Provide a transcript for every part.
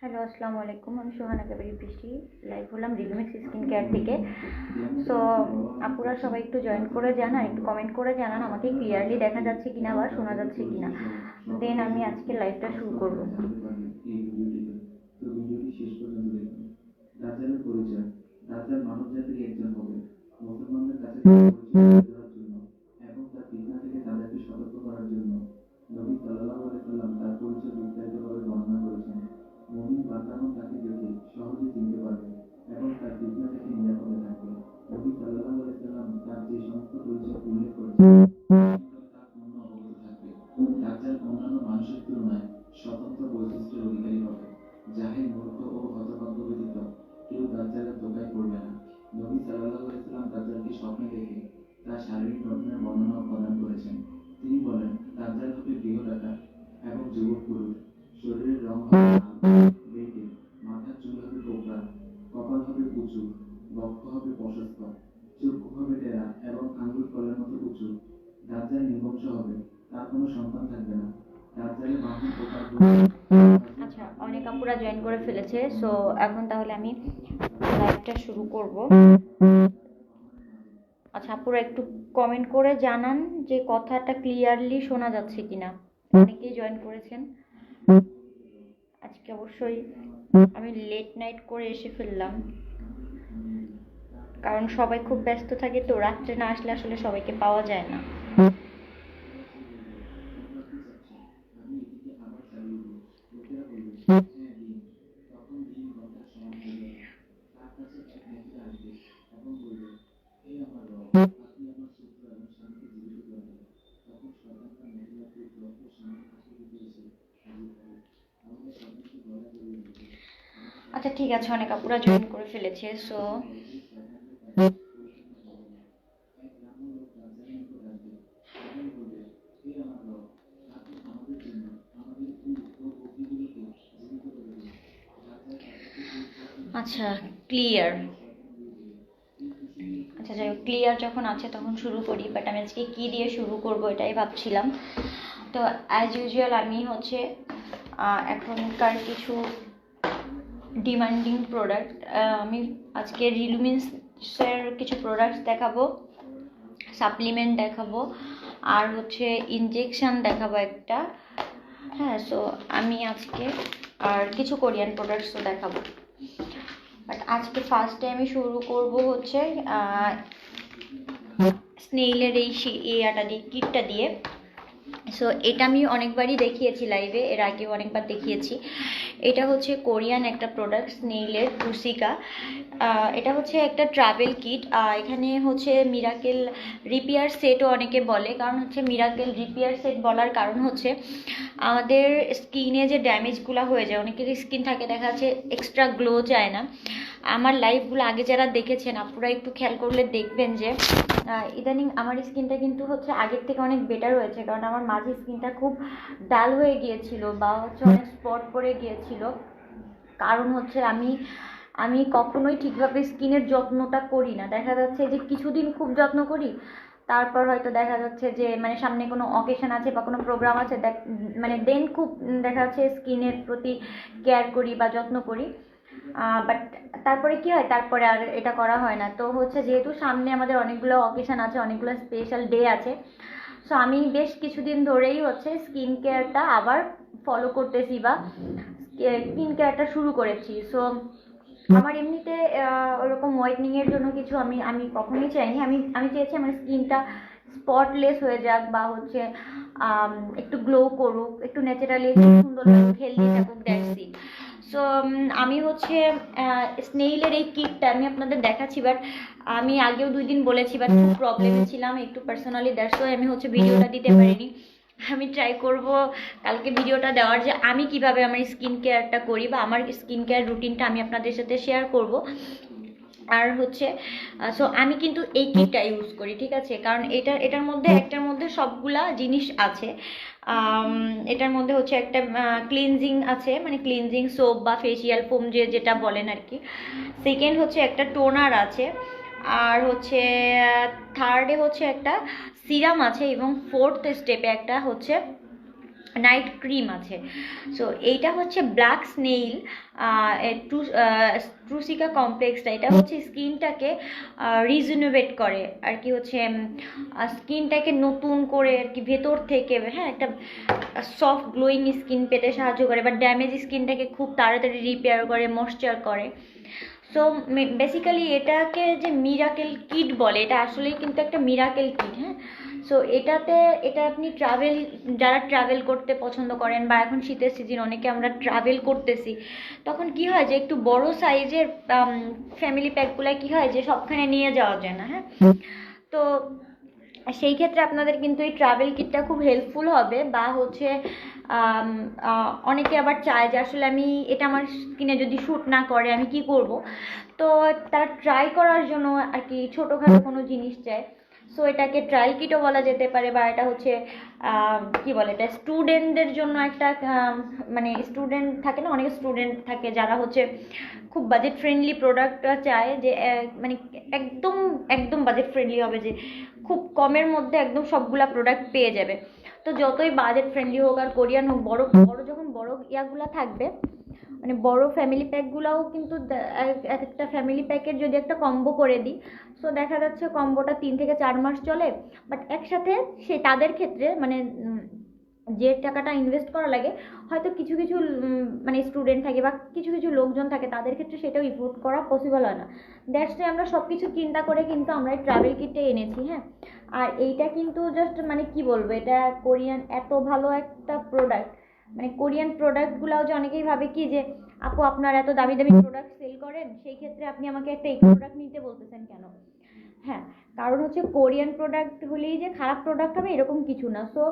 Hello, আসসালামু আলাইকুম। আমি সোহানা কাবেরী বৃষ্টি। লাইভ হলাম রিমিক্স স্কিন কেয়ার থেকে। সো আপুরা সবাই একটু জয়েন করে জানান, একটু কমেন্ট করে জানান আমাকে ক্লিয়ারলি দেখা যাচ্ছে কিনা বা শোনা যাচ্ছে কিনা। দেন আমি আজকে লাইভটা শুরু করব। দাজ্জালের পরিচয়। দাজ্জাল মানবজাতির একজন হবে, মুসলমানদের কাছে পরিচয় দেওয়ার জন্য এবং তার ফিতনা থেকে তাদেরকে সতর্ক করার জন্য নবী সাল্লাল্লাহু আলাইহি সাল্লাম তার পরিচয় বিস্তারিতভাবে বর্ণনা করেছেন। মুমিন বান্দাগণ তাকে দেখে সহজে চিনতে পারবে এবং তার ফিতনা থেকে নিরাপদে থাকবে। নবী সাল্লাল্লাহু আলাইহি সাল্লাম তার যে সমস্ত পরিচয় উল্লেখ করেছেন তা পূর্ণ অবগত থাকবে। দাজ্জাল অন্যান্য মানুষের তুলনায় স্বতন্ত্র বৈশিষ্ট্যের অধিকারী হবে। জাহিল, মূর্খ ও হতভাগ্য ব্যতীত কেউ দাজ্জালের ধোঁকায় পড়বে না। নবী সাল্লাল্লাহু আলাইহি সাল্লাম দাজ্জালকে স্বপ্নে দেখে তার শারীরিক গঠনের বর্ণনা প্রদান করেছেন। তিনি বলেন, দাজ্জাল হবে গৃহদাতা এবং যুবক পুরুষ। শরীরের রং হবে লাল, বেটে, মাথার চুল হবে কোকড়া, কপাল হবে উঁচু, বক্ষ হবে প্রশস্ত, চক্ষু হবে টেরা এবং আঙ্গুল ফলের মতো উঁচু। দাজ্জাল নির্বংশ হবে, তার কোনো সন্তান থাকবে না। দাজ্জালের বাহন প্রকারগুলো। আচ্ছা, অনেক আপুরা জয়েন করে ফেলেছে। সো এখন তাহলে আমি লাইভটা শুরু করব। আচ্ছা আপুরা একটু কমেন্ট করে জানান যে কথাটা ক্লিয়ারলি শোনা যাচ্ছে কিনা। অনেকেই জয়েন করেছেন। আজকে অবশ্যই আমি লেট নাইট করে এসে ফেললাম, কারণ সবাই খুব ব্যস্ত থাকে, তো রাত্রে না আসলে আসলে সবাইকে পাওয়া যায় না। আচ্ছা ঠিক আছে, অনেক আপুরা জয়েন করে ফেলেছে। সো আচ্ছা ক্লিয়ার। আচ্ছা যাই হোক, ক্লিয়ার যখন আছে তখন শুরু করি। বাট আমি আজকে কী দিয়ে শুরু করব এটাই ভাবছিলাম। তো অ্যাজ ইউজুয়াল আমি হচ্ছে এখনকার কিছু ডিমান্ডিং প্রোডাক্ট, আমি আজকে রিলুমিন্সের কিছু প্রোডাক্টস দেখাবো, সাপ্লিমেন্ট দেখাবো, আর হচ্ছে ইনজেকশান দেখাবো একটা। হ্যাঁ, সো আমি আজকে আর কিছু কোরিয়ান প্রোডাক্টসও দেখাবো। বাট আজকে ফার্স্টে আমি শুরু করব হচ্ছে স্নেইলের এই আটা দিয়ে, কিটটা দিয়ে। সো এটা আমি অনেকবারই দেখিয়েছি লাইভে, এর আগেও অনেকবার দেখিয়েছি। এটা হচ্ছে কোরিয়ান একটা প্রোডাক্ট, স্নেইলের টুসিকা। এটা হচ্ছে একটা ট্রাভেল কিট। এখানে হচ্ছে মিরাকেল রিপেয়ার সেটও অনেকে বলে, কারণ হচ্ছে মিরাকেল রিপেয়ার সেট বলার কারণ হচ্ছে আমাদের স্কিনে যে ড্যামেজগুলো হয়ে যায়, অনেকের স্কিন থাকে দেখা যাচ্ছে এক্সট্রা গ্লো যায় না। আমার লাইভগুলো আগে যারা দেখেছেন আপনারা একটু খেয়াল করলে দেখবেন যে ইদানিং আমার স্কিনটা কিন্তু হচ্ছে আগের থেকে অনেক বেটার হয়েছে, কারণ আমার মাঝে স্কিনটা খুব ডাল হয়ে গিয়েছিল বা হচ্ছে অনেক স্পট পড়ে গিয়েছিল। কারণ হচ্ছে আমি কখনোই ঠিকভাবে স্কিনের যত্নটা করি না। দেখা যাচ্ছে যে কিছুদিন খুব যত্ন করি, তারপর হয়তো দেখা যাচ্ছে যে মানে সামনে কোনো অকেশন আছে বা কোনো প্রোগ্রাম আছে, মানে দেন খুব দেখা যাচ্ছে স্কিনের প্রতি কেয়ার করি বা যত্ন করি। বাট তারপরে কি হয়, তারপরে আর এটা করা হয় না। তো হচ্ছে যেহেতু সামনে আমাদের অনেকগুলো অকেশন আছে, অনেকগুলো স্পেশাল ডে আছে, সো আমি বেশ কিছুদিন ধরেই হচ্ছে স্কিন কেয়ারটা আবার ফলো করতেছি বা স্কিন কেয়ারটা শুরু করেছি। সো আমার এমনিতে ওরকম হোয়াইটনিংয়ের জন্য কিছু আমি কখনোই চাইনি। আমি চেয়েছি আমার স্কিনটা স্পটলেস হয়ে যাক বা হচ্ছে একটু গ্লো করুক, একটু ন্যাচারালি সুন্দর লাগুক, হেলদি থাকুক, দ্যাটস ইট। সো আমি হচ্ছে স্নেইলের এই কিটটা আমি আপনাদের দেখাচ্ছি। বাট আমি আগেও 2 দিন বলেছি, বাট খুব প্রবলেমে ছিলাম একটু পার্সোনালি, দ্যাটস ওয়াই আমি হচ্ছে ভিডিওটা দিতে পারিনি। আমি ট্রাই করব কালকে ভিডিওটা দেওয়ার, যে আমি কিভাবে আমার স্কিন কেয়ারটা করি বা আমার স্কিন কেয়ার রুটিনটা আমি আপনাদের সাথে শেয়ার করব। আর হচ্ছে সো আমি কিন্তু এই কিটটা ইউজ করি, ঠিক আছে, কারণ এটার মধ্যে একটার মধ্যে সবগুলা জিনিস আছে। এটার মধ্যে হচ্ছে একটা ক্লিনজিং আছে, মানে ক্লিনজিং সোপ বা ফেসিয়াল ফোম যেটা বলেন আর কি। সেকেন্ড হচ্ছে একটা টোনার আছে, আর হচ্ছে থার্ডে হচ্ছে একটা সিরাম আছে, এবং ফোর্থ স্টেপে একটা হচ্ছে নাইট ক্রিম আছে। সো এইটা হচ্ছে ব্ল্যাক স্নেইল ট্রুসিকা কমপ্লেক্সটা, এটা হচ্ছে স্কিনটাকে রিজুনেভেট করে আর কি, হচ্ছে স্কিনটাকে নতুন করে আর কি ভেতর থেকে, হ্যাঁ, একটা সফট গ্লোয়িং স্কিন পেতে সাহায্য করে, বা ড্যামেজ স্কিনটাকে খুব তাড়াতাড়ি রিপেয়ার করে, ময়েশ্চার করে। সো বেসিক্যালি এটাকে যে মিরাকেল কিট বলে, এটা আসলেই কিন্তু একটা মিরাকেল কিট, হ্যাঁ। সো এটা আপনি যারা ট্রাভেল করতে পছন্দ করেন, বা এখন শীতের সিজন অনেকে আমরা ট্রাভেল করতেছি, তখন কি হয় যে একটু বড় সাইজের ফ্যামিলি প্যাকগুলো কি হয় যে সবখানে নিয়ে যাওয়া যায় না, হ্যাঁ। তো সেই ক্ষেত্রে আপনাদের কিন্তু এই ট্রাভেল কিটটা খুব হেল্পফুল হবে। বা হচ্ছে অনেকে আবার চায় যে আসলে আমি এটা আমার স্কিনে যদি শ্যুট না করে আমি কি করব, তো তারা ট্রাই করার জন্য আর কি ছোটোখাটো কোনো জিনিস চায়। সো এটাকে ট্রায়াল কিটও বলা যেতে পারে, বা এটা হচ্ছে কি বলে, এটা স্টুডেন্টদের জন্য একটা মানে স্টুডেন্ট থাকে না, অনেক স্টুডেন্ট থাকে যারা হচ্ছে খুব বাজেট ফ্রেন্ডলি প্রোডাক্ট চায়, যে মানে একদম একদম বাজেট ফ্রেন্ডলি হবে, যে খুব কমের মধ্যে একদম সবগুলা প্রোডাক্ট পেয়ে যাবে। তো যতই বাজেট ফ্রেন্ডলি হোক আর কোরিয়ান হোক, বড় বড় যখন বড় ইয়াগুলা থাকবে, মানে বড় ফ্যামিলি প্যাকগুলোও কিন্তু এক একটা ফ্যামিলি প্যাকের যদি একটা কম্বো করে দিই, সো দেখা যাচ্ছে কম্বোটা 3 থেকে 4 মাস চলে। বাট একসাথে তাদের ক্ষেত্রে মানে যে টাকাটা ইনভেস্ট করা লাগে, হয়তো কিছু কিছু মানে স্টুডেন্ট থাকে বা কিছু কিছু লোকজন থাকে, তাদের ক্ষেত্রে সেটাও ইফোর্ড করা পসিবল হয় না। দ্যাটস ওয়াই আমরা সব কিছু চিন্তা করে কিন্তু আমরা এই ট্রাভেল কিটে এনেছি, হ্যাঁ। আর এইটা কিন্তু জাস্ট মানে কি বলবো, এটা কোরিয়ান এত ভালো একটা প্রোডাক্ট, মানে কোরিয়ান প্রোডাক্টগুলোও যে অনেকেই ভাবে কি যে আপু আপনার এত দামি দামি প্রোডাক্ট সেল করেন, সেই ক্ষেত্রে আপনি আমাকে একটা এই প্রোডাক্ট নিতে বলতেছেন কেন। হ্যাঁ, কারণ হচ্ছে কোরিয়ান প্রোডাক্ট হলেই যে খারাপ প্রোডাক্ট হবে এরকম কিছু না। সো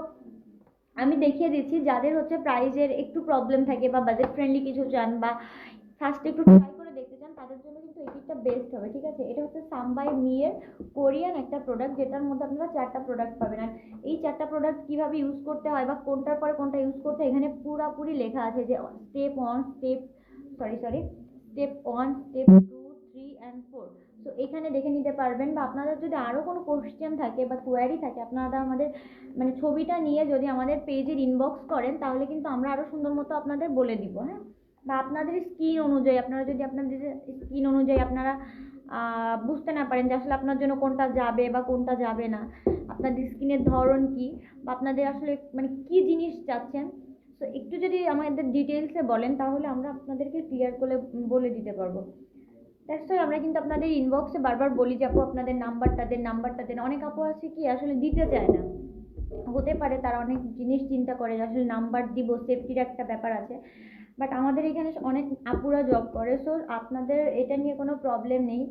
আমি দেখিয়ে দিচ্ছি যাদের হচ্ছে প্রাইজের একটু প্রবলেম থাকে, বা বাজেট ফ্রেন্ডলি কিছু চান, বা ফার্স্টে একটু ট্রাই করে দেখতে চান, তাদের জন্য কিন্তু এই কিটটা বেস্ট হবে, ঠিক আছে। এটা হচ্ছে সামবাই মিয়ের কোরিয়ান একটা প্রোডাক্ট, যেটার মধ্যে আপনারা 4টা প্রোডাক্ট পাবেন। আর এই 4টা প্রোডাক্ট কিভাবে ইউজ করতে হয় বা কোনটার পরে কোনটা ইউজ করতে হয়, এখানে পুরোপুরি লেখা আছে, যে স্টেপ 1, স্টেপ 2, 3 and 4। তো এখানে দেখে নিতে পারবেন। বা আপনাদের যদি আরও কোনো কোশ্চেন থাকে বা কোয়ারি থাকে, আপনারা আমাদের মানে ছবিটা নিয়ে যদি আমাদের পেজের ইনবক্স করেন, তাহলে কিন্তু আমরা আরও সুন্দর মতো আপনাদের বলে দিব, হ্যাঁ। বা আপনাদের স্কিন অনুযায়ী, আপনাদের স্কিন অনুযায়ী আপনারা বুঝতে না পারেন যে আসলে আপনার জন্য কোনটা যাবে বা কোনটা যাবে না, আপনাদের স্কিনের ধরন কি, বা আপনাদের আসলে মানে কি জিনিস চাচ্ছেন, তো একটু যদি আমাদের ডিটেলসে বলেন, তাহলে আমরা আপনাদেরকে ক্লিয়ার করে বলে দিতে পারবো। দ্যাটস ওয়াই আমরা কিন্তু আপনাদের ইনবক্সে বারবার বলি যে আপু আপনাদের নাম্বারটা দেন। অনেক আপু আছে কি আসলে দিতে চায় না, হতে পারে তারা অনেক জিনিস চিন্তা করে যে আসলে নাম্বার দিব, সেফটির একটা ব্যাপার আছে। বাট আমাদের এখানে অনেক আপুরা জব করে, সো আপনাদের এটা নিয়ে কোনো প্রবলেম নেই।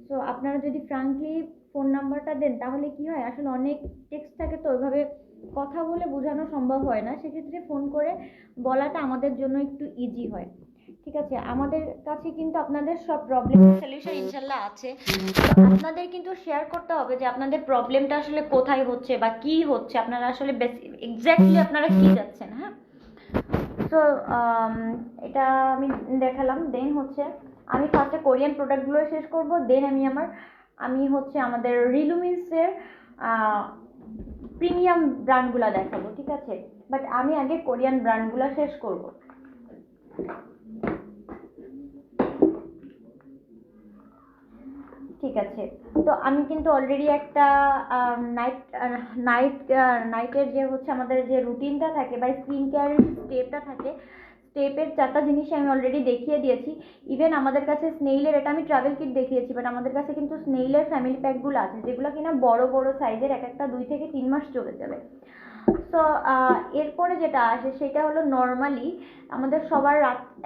সো আপনারা যদি ফ্রাঙ্কলি ফোন নাম্বারটা দেন, তাহলে কি হয়, আসলে অনেক টেক্সট থাকে তো ওইভাবে কথা বলে বোঝানো সম্ভব হয় না, সেক্ষেত্রে ফোন করে বলাটা আমাদের জন্য একটু ইজি হয়, ঠিক আছে। আমাদের কাছে কিন্তু আপনাদের সব প্রবলেমের সলিউশন ইনশাল্লাহ আছে। তো আপনাদের কিন্তু শেয়ার করতে হবে যে আপনাদের প্রবলেমটা আসলে কোথায় হচ্ছে বা কি হচ্ছে, আপনারা আসলে এক্স্যাক্টলি আপনারা কি যাচ্ছেন, হ্যাঁ। তো এটা আমি দেখালাম। দেন হচ্ছে আমি ফার্স্টে কোরিয়ান প্রোডাক্টগুলো শেষ করব, দেন আমি হচ্ছে আমাদের রিলুমিন্সের প্রিমিয়াম ব্র্যান্ডগুলো দেখাবো, ঠিক আছে। বাট আমি আগে কোরিয়ান ব্র্যান্ডগুলো শেষ করব। ঠিক আছে, তো আমি কিন্তু অলরেডি একটা নাইটের যে হচ্ছে আমাদের যে রুটিনটা থাকে বা স্কিন কেয়ারের স্টেপটা থাকে, স্টেপের 4টা জিনিস আমি অলরেডি দেখিয়ে দিয়েছি। ইভেন আমাদের কাছে স্নেইলের, এটা আমি ট্রাভেল কিট দেখিয়েছি, বাট আমাদের কাছে কিন্তু স্নেইলের ফ্যামিলি প্যাকগুলো আছে, যেগুলো কিনা বড় বড় সাইজের, এক একটা 2 থেকে 3 মাস চলে যাবে। তো এরপরে যেটা আসে সেটা হলো নর্মালি আমাদের সবার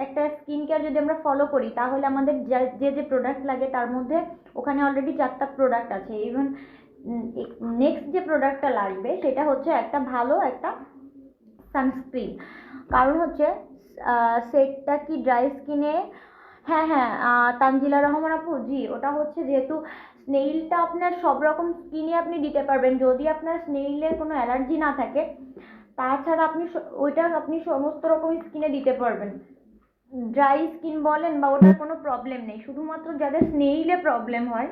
একটা স্কিন কেয়ার যদি আমরা ফলো করি, তাহলে আমাদের যে প্রোডাক্ট লাগে তার মধ্যে ওখানে অলরেডি 4টা প্রোডাক্ট আছে। ইভেন নেক্সট যে প্রোডাক্টটা লাগবে সেটা হচ্ছে একটা ভালো একটা সানস্ক্রিন। কারণ হচ্ছে সেটটা কি ড্রাই স্কিনে, হ্যাঁ তানজিলা রহমান আপু, জি, ওটা হচ্ছে যেহেতু স্নেইলটা আপনার সব রকম স্কিনে আপনি দিতে পারবেন, যদি আপনার স্নেইলের কোনো অ্যালার্জি না থাকে, তাছাড়া আপনি সমস্ত রকম স্কিনে দিতে পারবেন। ড্রাই স্কিন বলেন বা ওটার কোনো প্রবলেম নেই, শুধুমাত্র যাদের স্নেইলে প্রবলেম হয়,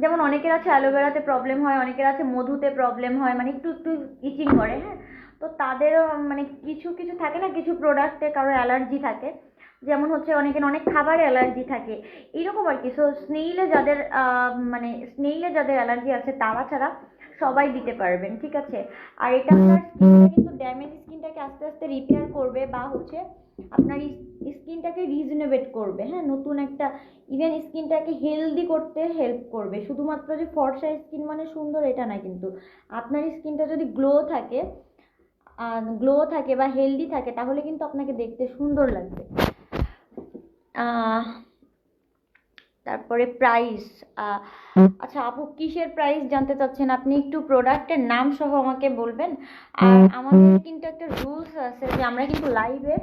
যেমন অনেকের আছে অ্যালোভেরাতে প্রবলেম হয়, অনেকের আছে মধুতে প্রবলেম হয়, মানে একটু একটু ইচিং করে, হ্যাঁ। তো তাদের মানে কিছু কিছু থাকে না, কিছু প্রোডাক্টে কারো অ্যালার্জি থাকে, যেমন হচ্ছে অনেকের অনেক খাবার অ্যালার্জি থাকে, এইরকম আর কি। সো স্নেইলে যাদের অ্যালার্জি আছে তারা ছাড়া সবাই দিতে পারবেন, ঠিক আছে। আর এটা আপনার স্কিনটা কিন্তু ড্যামেজ স্কিনটাকে আস্তে আস্তে রিপেয়ার করবে, বা হচ্ছে আপনার স্কিনটাকে রিজেনারেট করবে, হ্যাঁ, নতুন একটা ইভেন স্কিনটাকে হেলদি করতে হেল্প করবে। শুধুমাত্র যে ফর্সা স্কিন মানে সুন্দর এটা না, কিন্তু আপনার স্কিনটা যদি গ্লো থাকে বা হেলদি থাকে তাহলে কিন্তু আপনাকে দেখতে সুন্দর লাগবে। তারপরে প্রাইস, আচ্ছা আপু কিসের প্রাইস জানতে চাচ্ছেন আপনি? একটু প্রোডাক্টের নাম সহ আমাকে বলবেন। আর আমাদের কিন্তু একটা রুলস আছে যে আমরা কিন্তু লাইভে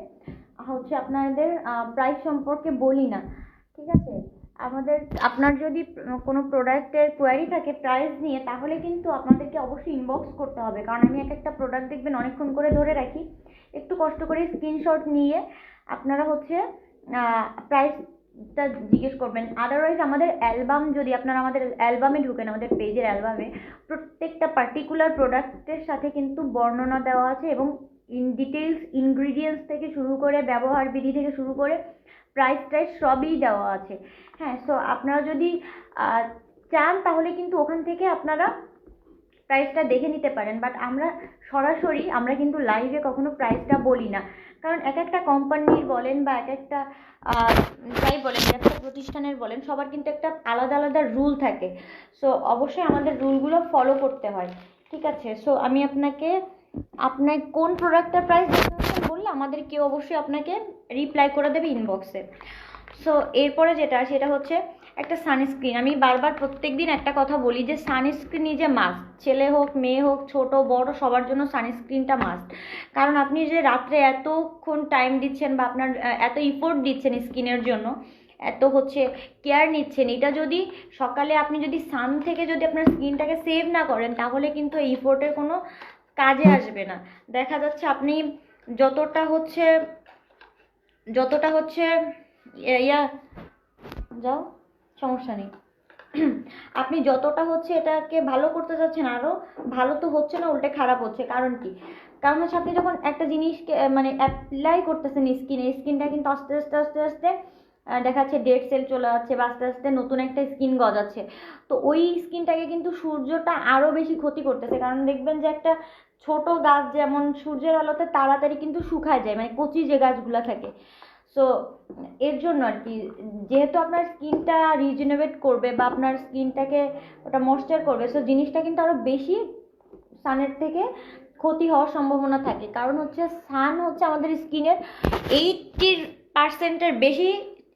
হচ্ছে আপনাদের প্রাইস সম্পর্কে বলি না, ঠিক আছে। আপনার যদি কোনো প্রোডাক্টের কোয়ারি থাকে প্রাইস নিয়ে, তাহলে কিন্তু আপনাদেরকে অবশ্যই ইনবক্স করতে হবে, কারণ আমি একটা প্রোডাক্ট দেখবেন অনেকক্ষণ করে ধরে রাখি, একটু কষ্ট করে স্ক্রিনশট নিয়ে আপনারা হচ্ছে প্রাইসটা জিজ্ঞেস করবেন। আদারওয়াইজ আমাদের অ্যালবাম, যদি আপনারা আমাদের অ্যালবামে ঢুকেন, আমাদের পেজের অ্যালবামে প্রত্যেকটা পার্টিকুলার প্রোডাক্টের সাথে কিন্তু বর্ণনা দেওয়া আছে, এবং ডিটেলস ইনগ্রিডিয়েন্টস থেকে শুরু করে ব্যবহার বিধি থেকে শুরু করে প্রাইস সবই দেওয়া আছে, হ্যাঁ। সো আপনারা যদি চান তাহলে কিন্তু ওখান থেকে আপনারা প্রাইসটা দেখে নিতে পারেন, বাট আমরা কিন্তু লাইভে কখনো প্রাইসটা বলি না, কারণ এক একটা কোম্পানির বলেন বা এক একটা যাই বলেন, ব্যবসা প্রতিষ্ঠানের বলেন, সবার কিন্তু একটা আলাদা আলাদা রুল থাকে। সো অবশ্যই আমাদের রুলগুলো ফলো করতে হয়, ঠিক আছে। সো আমি আপনার কোন প্রোডাক্টটার প্রাইস বললে আমাদের কেউ অবশ্যই আপনাকে রিপ্লাই করে দেবে ইনবক্সে। সো এরপরে সেটা হচ্ছে একটা সানস্ক্রিন। আমি বারবার প্রত্যেকদিন একটা কথা বলি যে সানস্ক্রিন ইজ এ মাস্ট, ছেলে হোক মেয়ে হোক ছোট বড় সবার জন্য সানস্ক্রিনটা মাস্ট। কারণ আপনি যে রাত্রে এতক্ষণ টাইম দিচ্ছেন বা আপনার এত ইফোর্ট দিচ্ছেন স্কিনের জন্য, এত হচ্ছে কেয়ার নিচ্ছেন, এটা যদি সকালে আপনি যদি সান থেকে যদি আপনার স্কিনটাকে সেভ না করেন, তাহলে কিন্তু এই ইফোর্টের কোনো কাজে আসবে না। দেখা যাচ্ছে আপনি যতটা হচ্ছে যাও, সমস্যা নেই। আপনি যতটা হচ্ছে এটাকে ভালো করতে চাচ্ছেন, আরো ভালো তো হচ্ছে না, উল্টে খারাপ হচ্ছে। কারণ হচ্ছে আপনি যখন একটা জিনিসকে মানে অ্যাপ্লাই করতেছেন স্কিনটা কিন্তু আস্তে আস্তে আস্তে আস্তে দেখা যাচ্ছে ডেড সেল চলে যাচ্ছে, বা আস্তে আস্তে নতুন একটা স্কিন গজাচ্ছে। তো ওই স্কিনটাকে কিন্তু সূর্যটা আরো বেশি ক্ষতি করতেছে, কারণ দেখবেন যে একটা ছোট গাছ যেমন সূর্যের আলোতে তাড়াতাড়ি কিন্তু শুকায় যায়, মানে কচি যে গাছগুলো থাকে। সো এর জন্য আর কি, যেহেতু আপনার স্কিনটা রিজেনারেট করবে বা আপনার স্কিনটাকে ওটা ময়েশ্চার করবে, সো জিনিসটা কিন্তু আরো বেশি সানের থেকে ক্ষতি হওয়ার সম্ভাবনা থাকে। কারণ হচ্ছে সান হচ্ছে আমাদের স্কিনের 80% বেশি,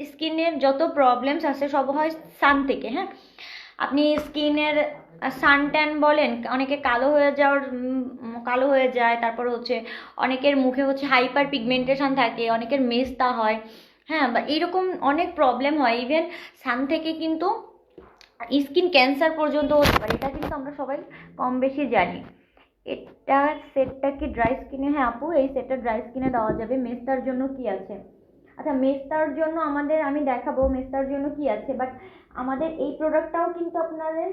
স্কিনের যত প্রবলেমস আছে সব হয় সান থেকে, হ্যাঁ। আপনি স্কিনের সান ট্যান বলেন, অনেকে কালো হয়ে যায়, তারপর হচ্ছে অনেকের মুখে হচ্ছে হাইপার পিগমেন্টেশন থাকে, অনেকের মেস্তা হয়, হ্যাঁ, বা এরকম অনেক প্রবলেম হয়। ইভেন সান থেকে কিন্তু স্কিন ক্যান্সার পর্যন্ত হতে পারে, এটা কিন্তু আমরা সবাই কম বেশি জানি। এটা সেটটা কি ড্রাই স্কিনে? হ্যাঁ আপু, এই সেটটা ড্রাই স্কিনে দেওয়া যাবে। মেস্তার জন্য কি আছে? আচ্ছা মেস্তার জন্য আমি দেখাবো মেস্তার জন্য কি আছে, বাট আমাদের এই প্রোডাক্টটাও কিন্তু আপনাদের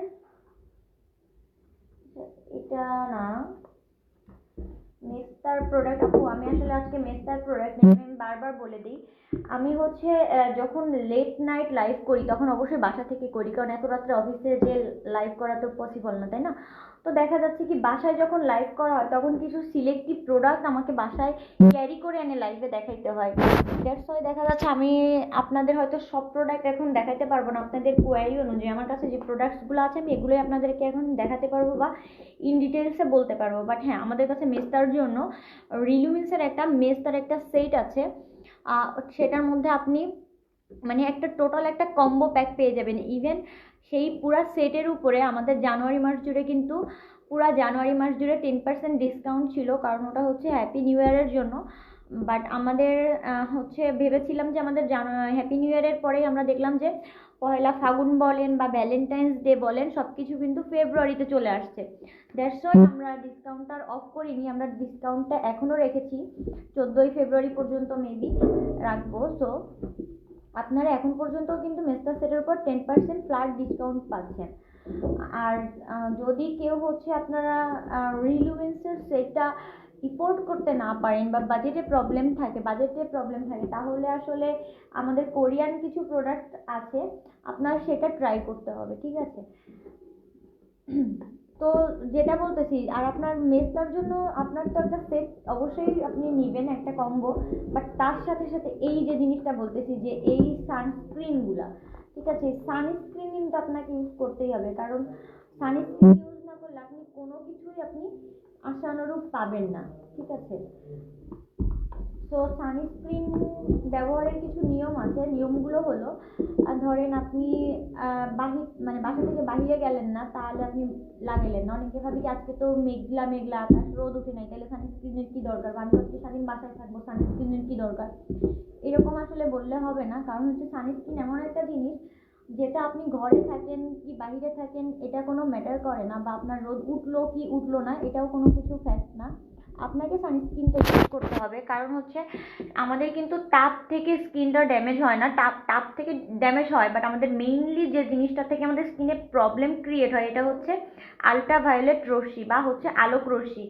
এটা না মেস্তার প্রোডাক্ট। আপু আমি আসলে আজকে মেস্তার প্রোডাক্ট আমি বারবার বলে দিই, আমি হচ্ছে যখন লেট নাইট লাইভ করি তখন অবশ্যই বাসা থেকে করি, কারণ এত রাত্রে অফিসে যে লাইভ করা তো পসিবল না, তাই না? তো দেখা যাচ্ছে কি বাসায় যখন লাইভ করা হয় তখন কিছু সিলেক্টিভ প্রোডাক্ট আমাকে বাসায় ক্যারি করে এনে লাইভে দেখাইতে হয়। দ্যাটস ওয়াই দেখা যাচ্ছে আমি আপনাদের হয়তো সব প্রোডাক্ট এখন দেখাতে পারবো না, আপনাদের কোয়ারি অনুযায়ী আমার কাছে যে প্রোডাক্টসগুলো আছে আমি এগুলোই আপনাদেরকে এখন দেখাতে পারবো বা ইন ডিটেলসে বলতে পারবো। বাট হ্যাঁ, আমাদের কাছে মেস্তার জন্য রিলুমিন্সের মেস্তার একটা সেট আছে, সেটার মধ্যে আপনি মানে একটা টোটাল একটা কম্বো প্যাক পেয়ে যাবেন। ইভেন সেই পুরা সেটের উপরে আমাদের জানুয়ারি মাস জুড়ে কিন্তু পুরা জানুয়ারি মাস জুড়ে 10% ডিসকাউন্ট ছিল, কারণ ওটা হচ্ছে হ্যাপি নিউ ইয়ারের জন্য। বাট আমাদের হচ্ছে ভেবেছিলাম যে আমাদের হ্যাপি নিউ ইয়ারের পরেই আমরা দেখলাম যে পয়লা ফাগুন বলেন বা ভ্যালেন্টাইন্স ডে বলেন সব কিছু কিন্তু ফেব্রুয়ারিতে চলে আসছে। দ্যাটস ওয়াই আমরা ডিসকাউন্টটা অফ করিনি, আমরা ডিসকাউন্টটা এখনও রেখেছি 14ই ফেব্রুয়ারি পর্যন্ত মেবি রাখবো। সো আপনারা এখন পর্যন্ত কিন্তু মেস্তা সেটের উপর 10% ফ্ল্যাট ডিসকাউন্ট পাচ্ছেন। আর যদি কেউ হচ্ছে আপনারা রিলুমেন্সের সেটটা ইফোর্ড করতে না পারেন বা বাজেটে প্রবলেম থাকে তাহলে আসলে আমাদের কোরিয়ান কিছু প্রোডাক্ট আছে, আপনার সেটা ট্রাই করতে হবে, ঠিক আছে? তো যেটা বলতেছি, আর আপনার মেসটার জন্য আপনার তো একটা সেট অবশ্যই আপনি নেবেন, একটা কম্বো। বাট তার সাথে সাথে এই যে জিনিসটা বলতেছি যে এই সানস্ক্রিনগুলা, ঠিক আছে, সানস্ক্রিন কিন্তু আপনাকে ইউজ করতেই হবে, কারণ সানস্ক্রিন ইউজ না করলে আপনি কোনো কিছুই আপনি আশানুরূপ পাবেন না, ঠিক আছে? তো সানস্ক্রিন ব্যবহারের কিছু নিয়ম আছে। নিয়মগুলো হলো, ধরেন আপনি মানে বাসা থেকে বাহিরে গেলেন না, তাহলে আপনি লাগাইলেন না। অনেকে ভাবি কি আজকে তো মেঘলা মেঘলা আকাশ, রোদ উঠে নাই, তাহলে সানস্ক্রিনের কি দরকার, বা আমি আজকে সারাদিন বাসায় থাকবো, সানস্ক্রিনের কি দরকার? এরকম আসলে বললে হবে না, কারণ হচ্ছে সানস্ক্রিন এমন একটা জিনিস যেটা আপনি ঘরে থাকেন কি বাইরে থাকেন এটা কোনো ম্যাটার করে না, বা আপনার রোদ উঠলো কি উঠলো না এটাও কোনো কিছু ফ্যাক্ট না। আপনাকে সানস্ক্রিনটা ইউজ করতে হবে, কারণ হচ্ছে আমাদের কিন্তু তাপ থেকে স্কিনটা ড্যামেজ হয় না, তাপ থেকে ড্যামেজ হয়, বাট আমাদের মেইনলি যে জিনিসটা থেকে আমাদের স্কিনে প্রবলেম ক্রিয়েট হয় এটা হচ্ছে আলট্রাভায়োলেট রশ্মি বা হচ্ছে আলোক রশ্মি।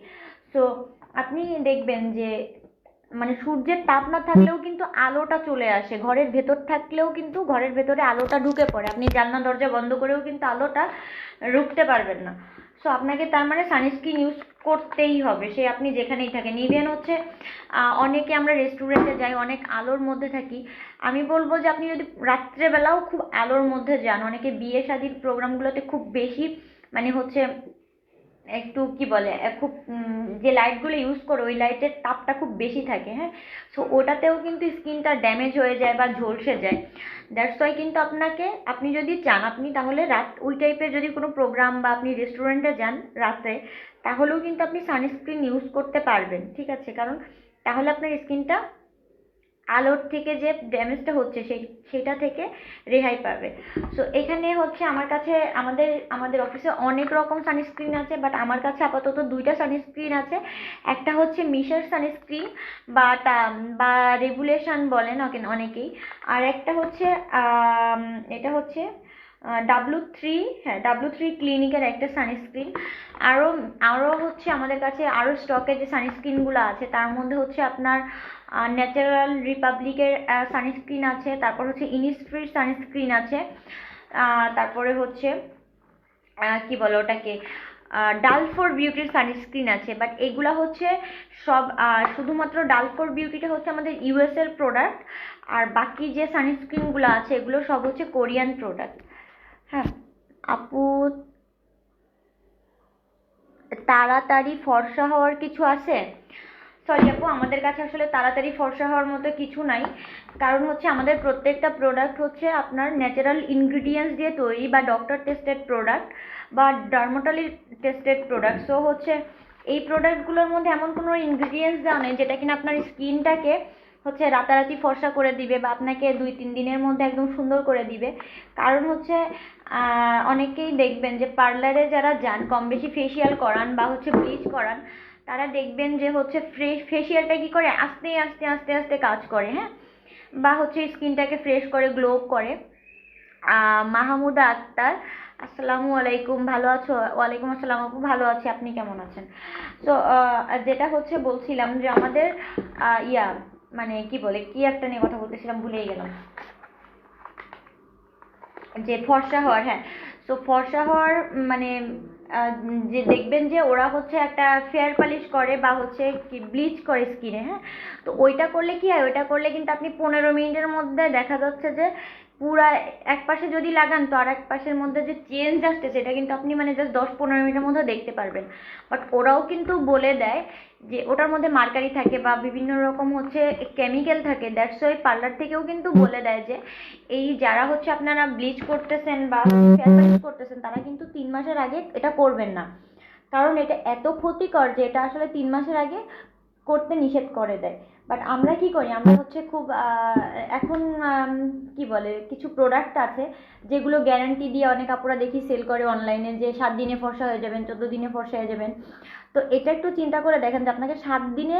সো আপনি দেখবেন যে মানে সূর্যের তাপ না থাকলেও কিন্তু আলোটা চলে আসে, ঘরের ভেতর থাকলেও কিন্তু ঘরের ভেতরে আলোটা ঢুকে পড়ে, আপনি জানলা দরজা বন্ধ করেও কিন্তু আলোটা রুখতে পারবেন না। সো আপনাকে তার মানে সানস্ক্রিন ইউজ করতেই হবে, সে আপনি যেখানেই থাকেন। ইভেন হচ্ছে অনেকে আমরা রেস্টুরেন্টে যাই, অনেক আলোর মধ্যে থাকি, আমি বলবো যে আপনি যদি রাত্রেবেলাও খুব আলোর মধ্যে যান, অনেকে বিয়ে শাদীর প্রোগ্রামগুলোতে খুব বেশি মানে হচ্ছে একটু কি বলে খুব যে লাইটগুলো ইউজ করে ওই লাইটের তাপটা খুব বেশি থাকে, হ্যাঁ, সো ওটাতেও কিন্তু স্কিনটা ড্যামেজ হয়ে যায় বা ঝলসে যায়। দ্যাটস ওয়াই কিন্তু আপনি যদি চান আপনি তাহলে রাত ওই টাইপের যদি কোনো প্রোগ্রাম বা আপনি রেস্টুরেন্টে যান রাতে, তাহলেও কিন্তু আপনি সানস্ক্রিন ইউজ করতে পারবেন, ঠিক আছে? কারণ তাহলে আপনার স্কিনটা আলোর থেকে যে ড্যামেজটা হচ্ছে সেটা থেকে রেহাই পাবে। সো এখানে হচ্ছে আমার কাছে আমাদের অফিসে অনেক রকম সানস্ক্রিন আছে, বাট আমার কাছে আপাতত দুইটা সানস্ক্রিন আছে। একটা হচ্ছে মিশার সানস্ক্রিন বা রেগুলেশন বলেন অনেকেই, আর একটা হচ্ছে এটা হচ্ছে W3, হ্যাঁ W3 ক্লিনিকের একটা সানস্ক্রিন। আরও হচ্ছে আমাদের কাছে আরও স্টকে যে সানস্ক্রিনগুলো আছে তার মধ্যে হচ্ছে আপনার ন্যাচারাল রিপাবলিকের সানস্ক্রিন আছে, তারপর হচ্ছে ইনিসফ্রির সানস্ক্রিন আছে, তারপরে হচ্ছে কি বলে ওটাকে ডাল ফর বিউটির সানস্ক্রিন আছে। বাট এগুলা হচ্ছে সব শুধুমাত্র ডাল ফর বিউটিটা হচ্ছে আমাদের ইউএস এর প্রোডাক্ট, আর বাকি যে সানস্ক্রিনগুলো আছে এগুলো সব হচ্ছে কোরিয়ান প্রোডাক্ট। হ্যাঁ আপু, তাড়াতাড়ি ফর্সা হওয়ার কিছু আছে? সরি আপু, আমাদের কাছে আসলে তাড়াতাড়ি ফর্সা হওয়ার মতো কিছু নাই, কারণ হচ্ছে আমাদের প্রত্যেকটা প্রোডাক্ট হচ্ছে আপনার ন্যাচারাল ইনগ্রিডিয়েন্টস দিয়ে তৈরি, বা ডক্টর টেস্টেড প্রোডাক্ট বা ডার্মাটোলজি টেস্টেড প্রোডাক্ট। সো হচ্ছে এই প্রোডাক্টগুলোর মধ্যে এমন কোনো ইনগ্রিডিয়েন্টস দেওয়া নেই যেটা কিনা আপনার স্কিনটাকে হচ্ছে রাতারাতি ফর্সা করে দিবে বা আপনাকে 2-3 দিনের মধ্যে একদম সুন্দর করে দিবে। কারণ হচ্ছে অনেকেই দেখবেন যে পার্লারে যারা যান কম বেশি ফেসিয়াল করান বা হচ্ছে ব্লিচ করান, তারা দেখবেন যে হচ্ছে ফেসিয়ালটা কি করে আস্তে আস্তে আস্তে আস্তে কাজ করে, হ্যাঁ, বা হচ্ছে স্কিনটাকে ফ্রেশ করে গ্লো করে। মাহমুদা আক্তার, আসসালামু আলাইকুম, ভালো আছো? ওয়ালাইকুম আসসালাম আপু, ভালো আছি, আপনি কেমন আছেন? তো যেটা হচ্ছে বলছিলাম যে আমাদের মানে কি বলে কি একটা নিয়ে কথা বলতেছিলাম ভুলেই গেলাম, যে ফর্সা হওয়ার, হ্যাঁ। সো ফর্সা হওয়ার মানে যে দেখবেন যে ওরা হচ্ছে একটা ফেয়ার পালিশ করে বা হচ্ছে কি ব্লিচ করে স্কিনে, হ্যাঁ, তো ওইটা করলে কি হয়, ওইটা করলে কিন্তু আপনি 15 মিনিটের মধ্যে দেখা যাচ্ছে যে পুরা এক পাশে যদি লাগান তো আর এক পাশের মধ্যে যে চেঞ্জ আসছে সেটা কিন্তু আপনি মানে জাস্ট 10-15 মিনিটের মধ্যে দেখতে পারবেন। বাট ওরাও কিন্তু বলে দেয় যে ওটার মধ্যে মার্কারি থাকে বা বিভিন্ন রকম হচ্ছে কেমিক্যাল থাকে, দ্যাটস ওয়াই পার্লার থেকেও কিন্তু বলে দেয় যে এই যারা হচ্ছে আপনারা ব্লিচ করতেছেন বা ফেয়ার পালিশ করতেছেন তারা কিন্তু 3 মাসের আগে এটা করবেন না, কারণ এটা এত ক্ষতিকর যে এটা আসলে 3 মাসের আগে করতে নিষেধ করে দেয়। বাট আমরা কি করি, আমরা হচ্ছে খুব এখন কি বলে কিছু প্রোডাক্ট আছে যেগুলো গ্যারান্টি দিয়ে অনেক আপুরা দেখি সেল করে অনলাইনে, যে 7 দিনে ফর্সা হয়ে যাবেন, 14 দিনে ফর্সা হয়ে যাবেন। তো এটা একটু চিন্তা করে দেখেন যে আপনাকে 7 দিনে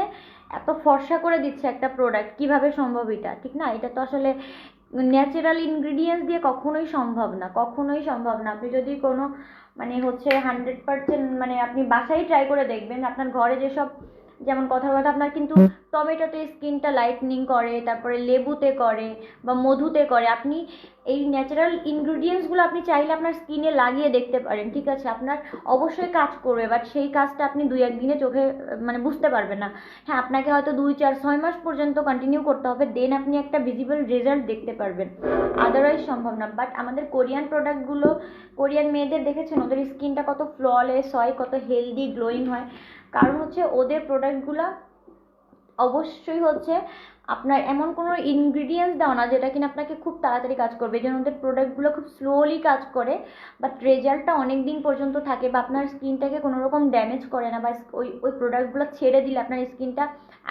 এত ফর্সা করে দিচ্ছে একটা প্রোডাক্ট, কিভাবে সম্ভব? এটা ঠিক না, এটা তো আসলে ন্যাচারাল ইনগ্রিডিয়েন্টস দিয়ে কখনোই সম্ভব না, কখনোই সম্ভব না। আপনি যদি কোনো মানে হচ্ছে 100% মানে আপনি বাসায় ট্রাই করে দেখবেন, আপনার ঘরে যেসব যেমন কথার কথা আপনার কিন্তু টমেটোতে স্কিনটা লাইটনিং করে, তারপরে লেবুতে করে বা মধুতে করে। আপনি এই ন্যাচারাল ইনগ্রিডিয়েন্টসগুলো আপনি চাইলে আপনার স্কিনে লাগিয়ে দেখতে পারেন, ঠিক আছে? আপনার অবশ্যই কাজ করবে, বাট সেই কাজটা আপনি 2-1 দিনে চোখে মানে বুঝতে পারবেন না। হ্যাঁ, আপনাকে হয়তো 2-4-6 মাস পর্যন্ত কন্টিনিউ করতে হবে, দেন আপনি একটা ভিজিবল রেজাল্ট দেখতে পারবেন, আদারওয়াইজ সম্ভব না। বাট আমাদের কোরিয়ান প্রোডাক্টগুলো, কোরিয়ান মেয়েদের দেখেছেন ওদের স্কিনটা কত ফ্ললেস হয়, কত হেলদি গ্লোয়িং হয়, কারণ হচ্ছে ওদের প্রোডাক্টগুলো অবশ্যই হচ্ছে আপনার এমন কোনো ইনগ্রিডিয়েন্টস দেওয়া না যেটা কিনা আপনাকে খুব তাড়াতাড়ি কাজ করবে। এই জন্য ওদের প্রোডাক্টগুলো খুব স্লোলি কাজ করে, বাট রেজাল্টটা অনেক দিন পর্যন্ত থাকে, বা আপনার স্কিনটাকে কোনো রকম ড্যামেজ করে না, বা ওই ওই প্রোডাক্টগুলো ছেড়ে দিলে আপনার স্কিনটা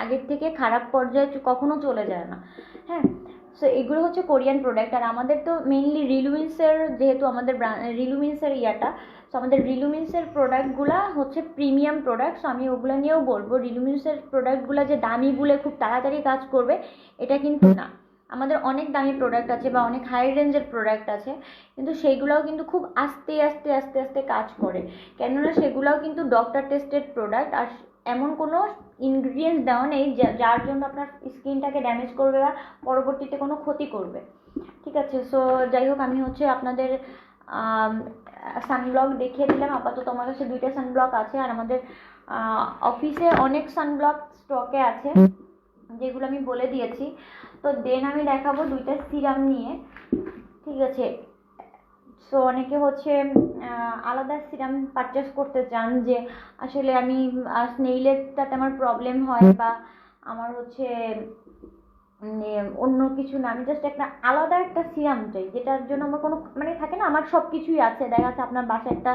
আগের থেকে খারাপ পর্যায়ে কখনো চলে যায় না। হ্যাঁ, সো এগুলো হচ্ছে কোরিয়ান প্রোডাক্ট। আর আমাদের তো মেইনলি রিলুমিন্সের, যেহেতু আমাদের রিলুমিন্সের ইয়াটা, সো আমাদের রিলুমিন্সের প্রোডাক্টগুলো হচ্ছে প্রিমিয়াম প্রোডাক্ট। সো আমি ওগুলো নিয়েও বলবো, রিলুমিন্সের প্রোডাক্টগুলো যে দামি বলে খুব তাড়াতাড়ি কাজ করবে এটা কিন্তু না। আমাদের অনেক দামি প্রোডাক্ট আছে বা অনেক হাই রেঞ্জের প্রোডাক্ট আছে, কিন্তু সেইগুলোও কিন্তু খুব আস্তে আস্তে আস্তে আস্তে কাজ করে, কেননা সেগুলোও কিন্তু ডক্টর টেস্টেড প্রোডাক্ট। আর এমন কোনো ইনগ্রিডিয়েন্টস দেওয়া নেই যার জন্য আপনার স্কিনটাকে ড্যামেজ করবে বা পরবর্তীতে কোনো ক্ষতি করবে, ঠিক আছে? সো যাই হোক, আমি হচ্ছে আপনাদের সানব্লক দেখিয়ে দিলাম। আপাতত আমার কাছে 2টা সানব্লক আছে, আর আমাদের অফিসে অনেক সানব্লক স্টকে আছে যেগুলো আমি বলে দিয়েছি। তো দেন আমি দেখাবো 2টা সিরাম নিয়ে, ঠিক আছে? সো অনেকে হচ্ছে আলাদা সিরাম পারচেস করতে চান, যে আসলে আমি স্নেইলেরটাতে আমার প্রবলেম হয়, বা আমার হচ্ছে অন্য কিছু না, আমি জাস্ট একটা আলাদা একটা সিরাম চাই, যেটার জন্য আমার কোনো মানে থাকে না, আমার সব কিছুই আছে। দেখা যাচ্ছে আপনার বাসায় একটা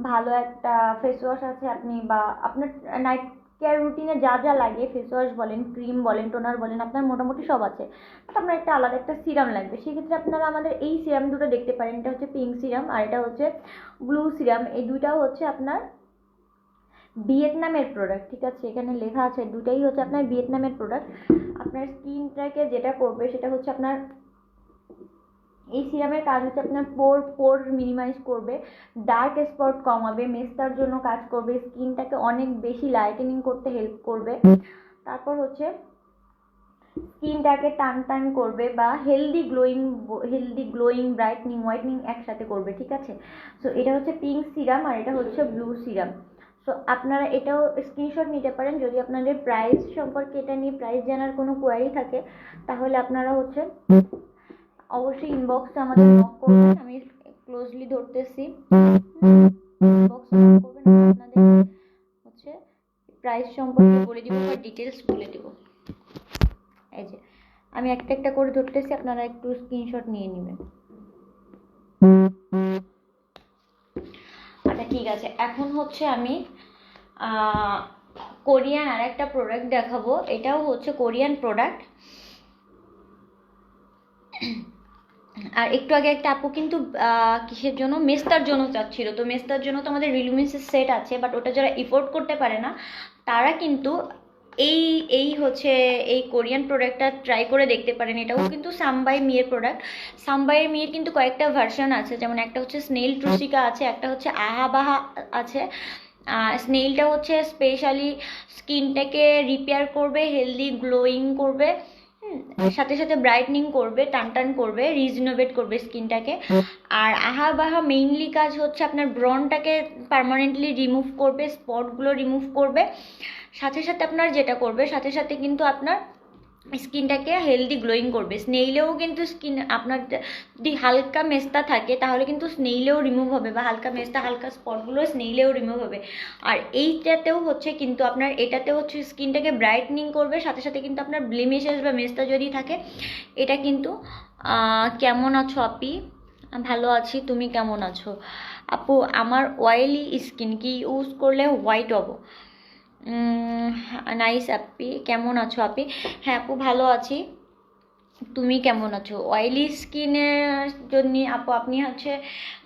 ভালো একটা ফেস ওয়াশ আছে, আপনি বা আপনার নাইট কেয়ার রুটিনে যা যা লাগে, ফেস ওয়াশ বলেন, ক্রিম বলেন, টোনার বলেন, আপনার মোটামুটি সব আছে, তো আপনার একটা আলাদা একটা সিরাম লাগবে। সেক্ষেত্রে আপনারা আমাদের এই সিরাম দুটো দেখতে পারেন। এটা হচ্ছে পিঙ্ক সিরাম আর এটা হচ্ছে ব্লু সিরাম। এই দুইটাও হচ্ছে আপনার ভিয়েতনামের প্রোডাক্ট, ঠিক আছে? এখানে লেখা আছে দুটাই হচ্ছে আপনার ভিয়েতনামের প্রোডাক্ট। আপনার স্কিনটাকে যেটা করবে সেটা হচ্ছে আপনার এই সিরামের কাজ হচ্ছে আপনার পোর মিনিমাইজ করবে, ডার্ক স্পট কমাবে, মেস্তার জন্য কাজ করবে, স্কিনটাকে অনেক বেশি লাইটেনিং করতে হেল্প করবে, তারপর হচ্ছে স্কিনটাকে টান টান করবে, বা হেলদি গ্লোয়িং ব্রাইটনিং হোয়াইটনিং একসাথে করবে, ঠিক আছে? সো এটা হচ্ছে পিঙ্ক সিরাম আর এটা হচ্ছে ব্লু সিরাম। সো আপনারা এটাও স্ক্রিনশট নিতে পারেন। যদি আপনাদের প্রাইস সম্পর্কে, এটা নিয়ে প্রাইস জানার কোনো কোয়ারি থাকে, তাহলে আপনারা হচ্ছে অবশ্যই ইনবক্সে আমাদের নক করবেন। আমি ক্লোজলি ধরতেছি, ইনবক্সে নক করবেন, আপনাদের হচ্ছে প্রাইস সম্পর্কে বলে দিব বা ডিটেলস বলে দিব। এই যে আমি একটা একটা করে ধরতেছি, আপনারা একটু স্ক্রিনশট নিয়ে নেবেন। আচ্ছা, ঠিক আছে। এখন হচ্ছে আমি কোরিয়ান আর একটা প্রোডাক্ট দেখাবো। এটাও হচ্ছে কোরিয়ান প্রোডাক্ট। আর একটু আগে একটা আপু কিন্তু কিসের জন্য, মেস্তার জন্য চাচ্ছিল। তো মেস্তার জন্য তো আমাদের রিলুমিন্সের সেট আছে, বাট ওটা যারা এফোর্ড করতে পারে না তারা কিন্তু এই এই হচ্ছে এই কোরিয়ান প্রোডাক্টটা ট্রাই করে দেখতে পারেন। এটাও কিন্তু সামবাই মিয়ের প্রোডাক্ট। সামবাই মিয়ের কিন্তু কয়েকটা ভার্সন আছে, যেমন একটা হচ্ছে স্নেল ট্রুসিকা আছে, একটা হচ্ছে আহাবাহা আছে। স্নেলটা হচ্ছে স্পেশালি স্কিনটাকে রিপেয়ার করবে, হেলদি গ্লোয়িং করবে, সাথে সাথে ব্রাইটনিং করবে, টান টান করবে, রিজনোভেট করবে স্কিনটাকে। আর আহাবাহা মেইনলি কাজ হচ্ছে আপনার ব্রনটাকে পার্মানেন্টলি রিমুভ করবে, স্পটগুলো রিমুভ করবে, সাথে সাথে আপনার যেটা করবে, সাথে সাথে কিন্তু আপনার স্কিনটাকে হেলদি গ্লোয়িং করবে। স্নেইলেও কিন্তু স্কিন আপনার যদি হালকা মেস্তা থাকে তাহলে কিন্তু স্নেইলেও রিমুভ হবে, বা হালকা মেস্তা হালকা স্পটগুলো স্নেইলেও রিমুভ হবে। আর এইটাতেও হচ্ছে কিন্তু আপনার, এটাতে হচ্ছে স্কিনটাকে ব্রাইটনিং করবে, সাথে সাথে কিন্তু আপনার ব্লেমিশেস বা মেস্তা যদি থাকে এটা কিন্তু কেমন আছো আপি? ভালো আছি, তুমি কেমন আছো? আপু আমার অয়েলি স্কিন, কি ইউজ করলে হোয়াইট হবো? নাইস আপি, কেমন আছো আপি? হ্যাঁ আপু, ভালো আছি, তুমি কেমন আছো? অয়েলি স্কিনের জন্য আপু, আপনি হচ্ছে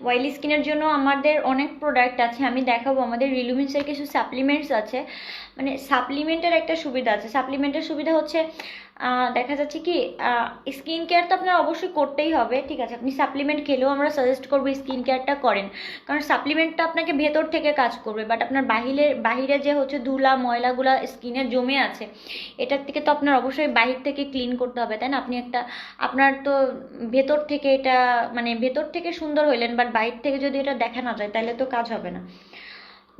অয়েলি স্কিনের জন্য আমাদের অনেক প্রোডাক্ট আছে, আমি দেখাবো। আমাদের রিলুমিন্সের কিছু সাপ্লিমেন্টস আছে, মানে সাপ্লিমেন্টের একটা সুবিধা আছে। সাপ্লিমেন্টের সুবিধা হচ্ছে দেখা যাচ্ছে কি স্কিন কেয়ার তো আপনার অবশ্যই করতেই হবে, ঠিক আছে, আপনি সাপ্লিমেন্ট খেলেও আমরা সাজেস্ট করবো স্কিন কেয়ারটা করেন, কারণ সাপ্লিমেন্টটা আপনাকে ভেতর থেকে কাজ করবে, বাট আপনার বাহিরে যে হচ্ছে ধুলা ময়লাগুলা স্কিনে জমে আছে এটার থেকে তো আপনার অবশ্যই বাহির থেকে ক্লিন করতে হবে, তাই না? আপনি একটা আপনার তো ভেতর থেকে এটা মানে ভেতর থেকে সুন্দর হইলেন, বাট বাইরে থেকে যদি এটা দেখা না যায় তাহলে তো কাজ হবে না।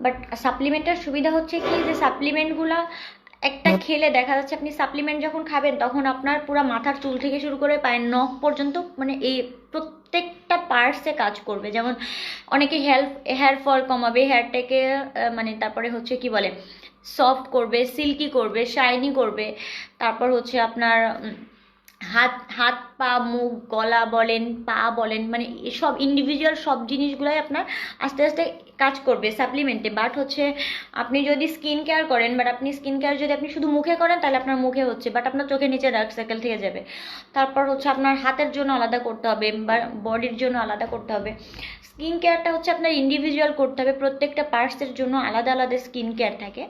বাট সাপ্লিমেন্টের সুবিধা হচ্ছে কি যে সাপ্লিমেন্টগুলা একটা খেলে দেখা যাচ্ছে আপনি সাপ্লিমেন্ট যখন খাবেন তখন আপনার পুরো মাথার চুল থেকে শুরু করে পায়ের নখ পর্যন্ত মানে এই প্রত্যেকটা পার্টসে কাজ করবে। যেমন অনেকে হেয়ার ফল কমাবে, হেয়ারটাকে মানে তারপরে হচ্ছে কি বলে সফট করবে, সিল্কি করবে, শাইনি করবে, তারপর হচ্ছে আপনার হাত হাত পা মুখ গলা বলেন পা বলেন মানে সব ইন্ডিভিজুয়াল সব জিনিসগুলাই আপনার আস্তে আস্তে কাজ করবে সাপ্লিমেন্টে। বাট হচ্ছে আপনি যদি স্কিন কেয়ার করেন, বাট আপনি স্কিন কেয়ার যদি আপনি শুধু মুখে করেন তাহলে আপনার মুখে হচ্ছে, বাট আপনার চোখের নিচে ডার্ক সার্কেল থেকে যাবে। তারপর হচ্ছে আপনার হাতের জন্য আলাদা করতে হবে বা বডির জন্য আলাদা করতে হবে। স্কিন কেয়ারটা হচ্ছে আপনার ইন্ডিভিজুয়াল করতে হবে, প্রত্যেকটা পার্টসের জন্য আলাদা আলাদা স্কিন কেয়ার থাকে।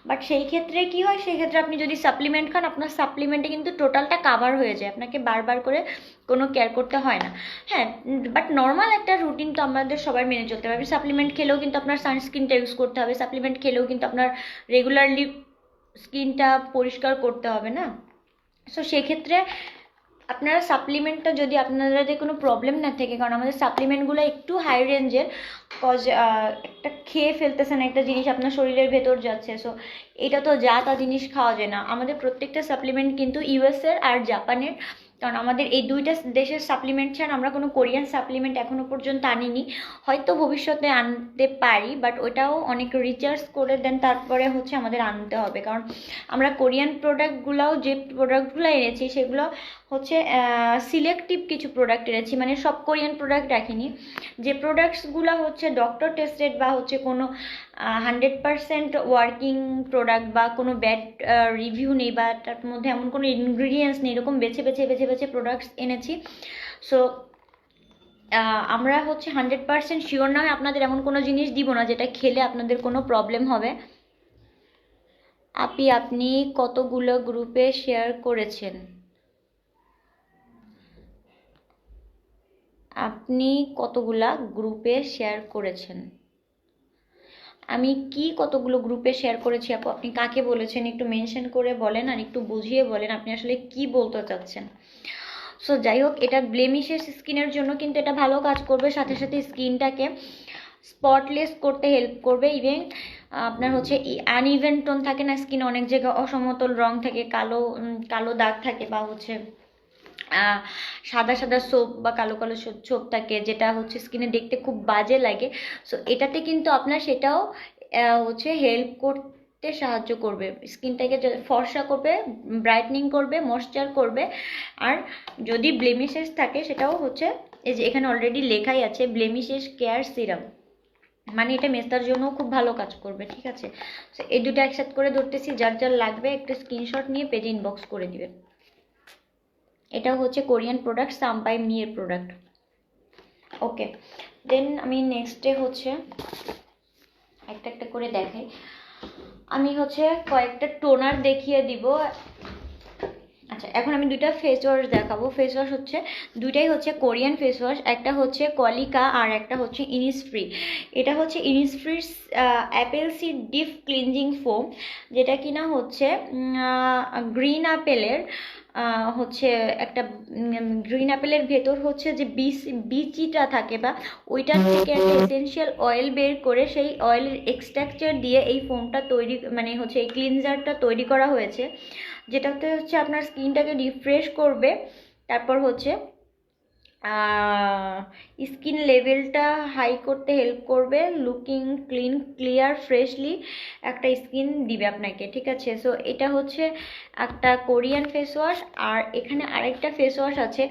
বাট সেই ক্ষেত্রে কি হয়, সেই ক্ষেত্রে আপনি যদি সাপ্লিমেন্ট খান আপনার সাপ্লিমেন্টে কিন্তু টোটালটা কাভার হয়ে যায়, আপনাকে বারবার করে কোনো কেয়ার করতে হয় না। হ্যাঁ, বাট নর্মাল একটা রুটিন তো আমাদের সবাই মেনে চলতে হবে। সাপ্লিমেন্ট খেলেও কিন্তু আপনার সানস্ক্রিনটা ইউজ করতে হবে, সাপ্লিমেন্ট খেলেও কিন্তু আপনার রেগুলারলি স্কিনটা পরিষ্কার করতে হবে না। সো সেক্ষেত্রে আপনারা সাপ্লিমেন্টটা যদি আপনাদের কোনো প্রবলেম না থাকে, কারণ আমাদের সাপ্লিমেন্টগুলো একটু হাই রেঞ্জের, কজ একটা খেয়ে ফেলতেছেন একটা জিনিস আপনার শরীরের ভেতর যাচ্ছে, সো এটা তো যা তা জিনিস খাওয়া যায় না। আমাদের প্রত্যেকটা সাপ্লিমেন্ট কিন্তু ইউএসের আর জাপানের, কারণ আমাদের এই দুইটা দেশের সাপ্লিমেন্ট ছাড়া আমরা কোনো কোরিয়ান সাপ্লিমেন্ট এখনও পর্যন্ত আনিনি, হয়তো ভবিষ্যতে আনতে পারি, বাট ওটাও অনেক রিচার্জ করে দেন তারপরে হচ্ছে আমাদের আনতে হবে, কারণ আমরা কোরিয়ান প্রোডাক্টগুলোও যে প্রোডাক্টগুলো এনেছি সেগুলো হচ্ছে সিলেক্টিভ কিছু প্রোডাক্ট এনেছি, মানে সব কোরিয়ান প্রোডাক্ট রাখিনি। যে প্রোডাক্টসগুলো হচ্ছে ডক্টর টেস্টেড বা হচ্ছে কোনো 100% ওয়ার্কিং প্রোডাক্ট বা কোনো ব্যাড রিভিউ নেই বা তার মধ্যে এমন কোনো ইনগ্রিডিয়েন্টস নেই, এরকম বেছে বেছে বেছে বেছে প্রোডাক্টস এনেছি। সো আমরা হচ্ছে 100% শিওর না হয় আপনাদের এমন কোনো জিনিস দিব না যেটা খেলে আপনাদের কোনো প্রবলেম হবে। আপনি কতগুলো গ্রুপে শেয়ার করেছেন? আপনি কতগুলা গ্রুপে শেয়ার করেছেন? আমি কি কতগুলো গ্রুপে শেয়ার করেছি আপু, আপনি কাকে বলেছেন একটু মেনশন করে বলেন আর একটু বুঝিয়ে বলেন আপনি আসলে কি বলতে চাচ্ছেন। সো যাই হোক, এটা ব্লেমিশেস স্কিনের জন্য কিন্তু এটা ভালো কাজ করবে, সাথে সাথে স্কিনটাকে স্পটলেস করতে হেল্প করবে। ইভেন আপনার হচ্ছে আনইভেন টোন থাকে না স্কিনে, অনেক জায়গায় অসমতল রং থাকে, কালো কালো দাগ থাকে বা হচ্ছে সাদা সাদা সোপ বা কালো কালো ছোপ থাকে যেটা হচ্ছে স্কিনে দেখতে খুব বাজে লাগে। সো এটাতে কিন্তু আপনার সেটাও হচ্ছে হেল্প করতে সাহায্য করবে, স্কিনটাকে ফর্সা করবে, ব্রাইটনিং করবে, ময়েশ্চার করবে। আর যদি ব্লেমিশেস থাকে সেটাও হচ্ছে এই যে এখানে অলরেডি লেখাই আছে ব্লেমিশেস কেয়ার সিরাম, মানে এটা মেস্তার জন্যও খুব ভালো কাজ করবে, ঠিক আছে। সো এই দুটো একসাথে করে ধরতেছি, যার যার লাগবে একটা স্ক্রিনশট নিয়ে পেজে ইনবক্স করে দিবেন। এটাও হচ্ছে কোরিয়ান প্রোডাক্ট, সাম্পাই মিয়ের প্রোডাক্ট। ওকে, দেন আমি নেক্সটে হচ্ছে একটা একটা করে দেখাই। আমি হচ্ছে কয়েকটা টোনার দেখিয়ে দিব। আচ্ছা, এখন আমি দুইটা ফেস ওয়াশ দেখাবো। ফেস ওয়াশ হচ্ছে দুইটাই হচ্ছে কোরিয়ান ফেস ওয়াশ, একটা হচ্ছে কলিকা আর একটা হচ্ছে ইনিসফ্রি। এটা হচ্ছে ইনিসফ্রির apple seed deep cleansing foam, যেটা কিনা হচ্ছে গ্রিন আপেলের হচ্ছে একটা গ্রিন আপেলের ভেতর হচ্ছে যে বিচিটা থাকে বা ওইটার থেকে একটা এসেনশিয়াল অয়েল বের করে সেই অয়েলের এক্সট্রাকচার দিয়ে এই ফোমটা তৈরি মানে হচ্ছে এই ক্লিনজারটা তৈরি করা হয়েছে, যেটাতে হচ্ছে আপনার স্কিনটাকে রিফ্রেশ করবে, তারপর হচ্ছে স্কিন লেভেলটা হাই করতে হেল্প করবে, লুকিং ক্লিন ক্লিয়ার ফ্রেশলি একটা স্কিন দিবে আপনাকে, ঠিক আছে। সো এটা হচ্ছে একটা কোরিয়ান ফেস ওয়াশ। আর এখানে আরেকটা ফেস ওয়াশ আছে,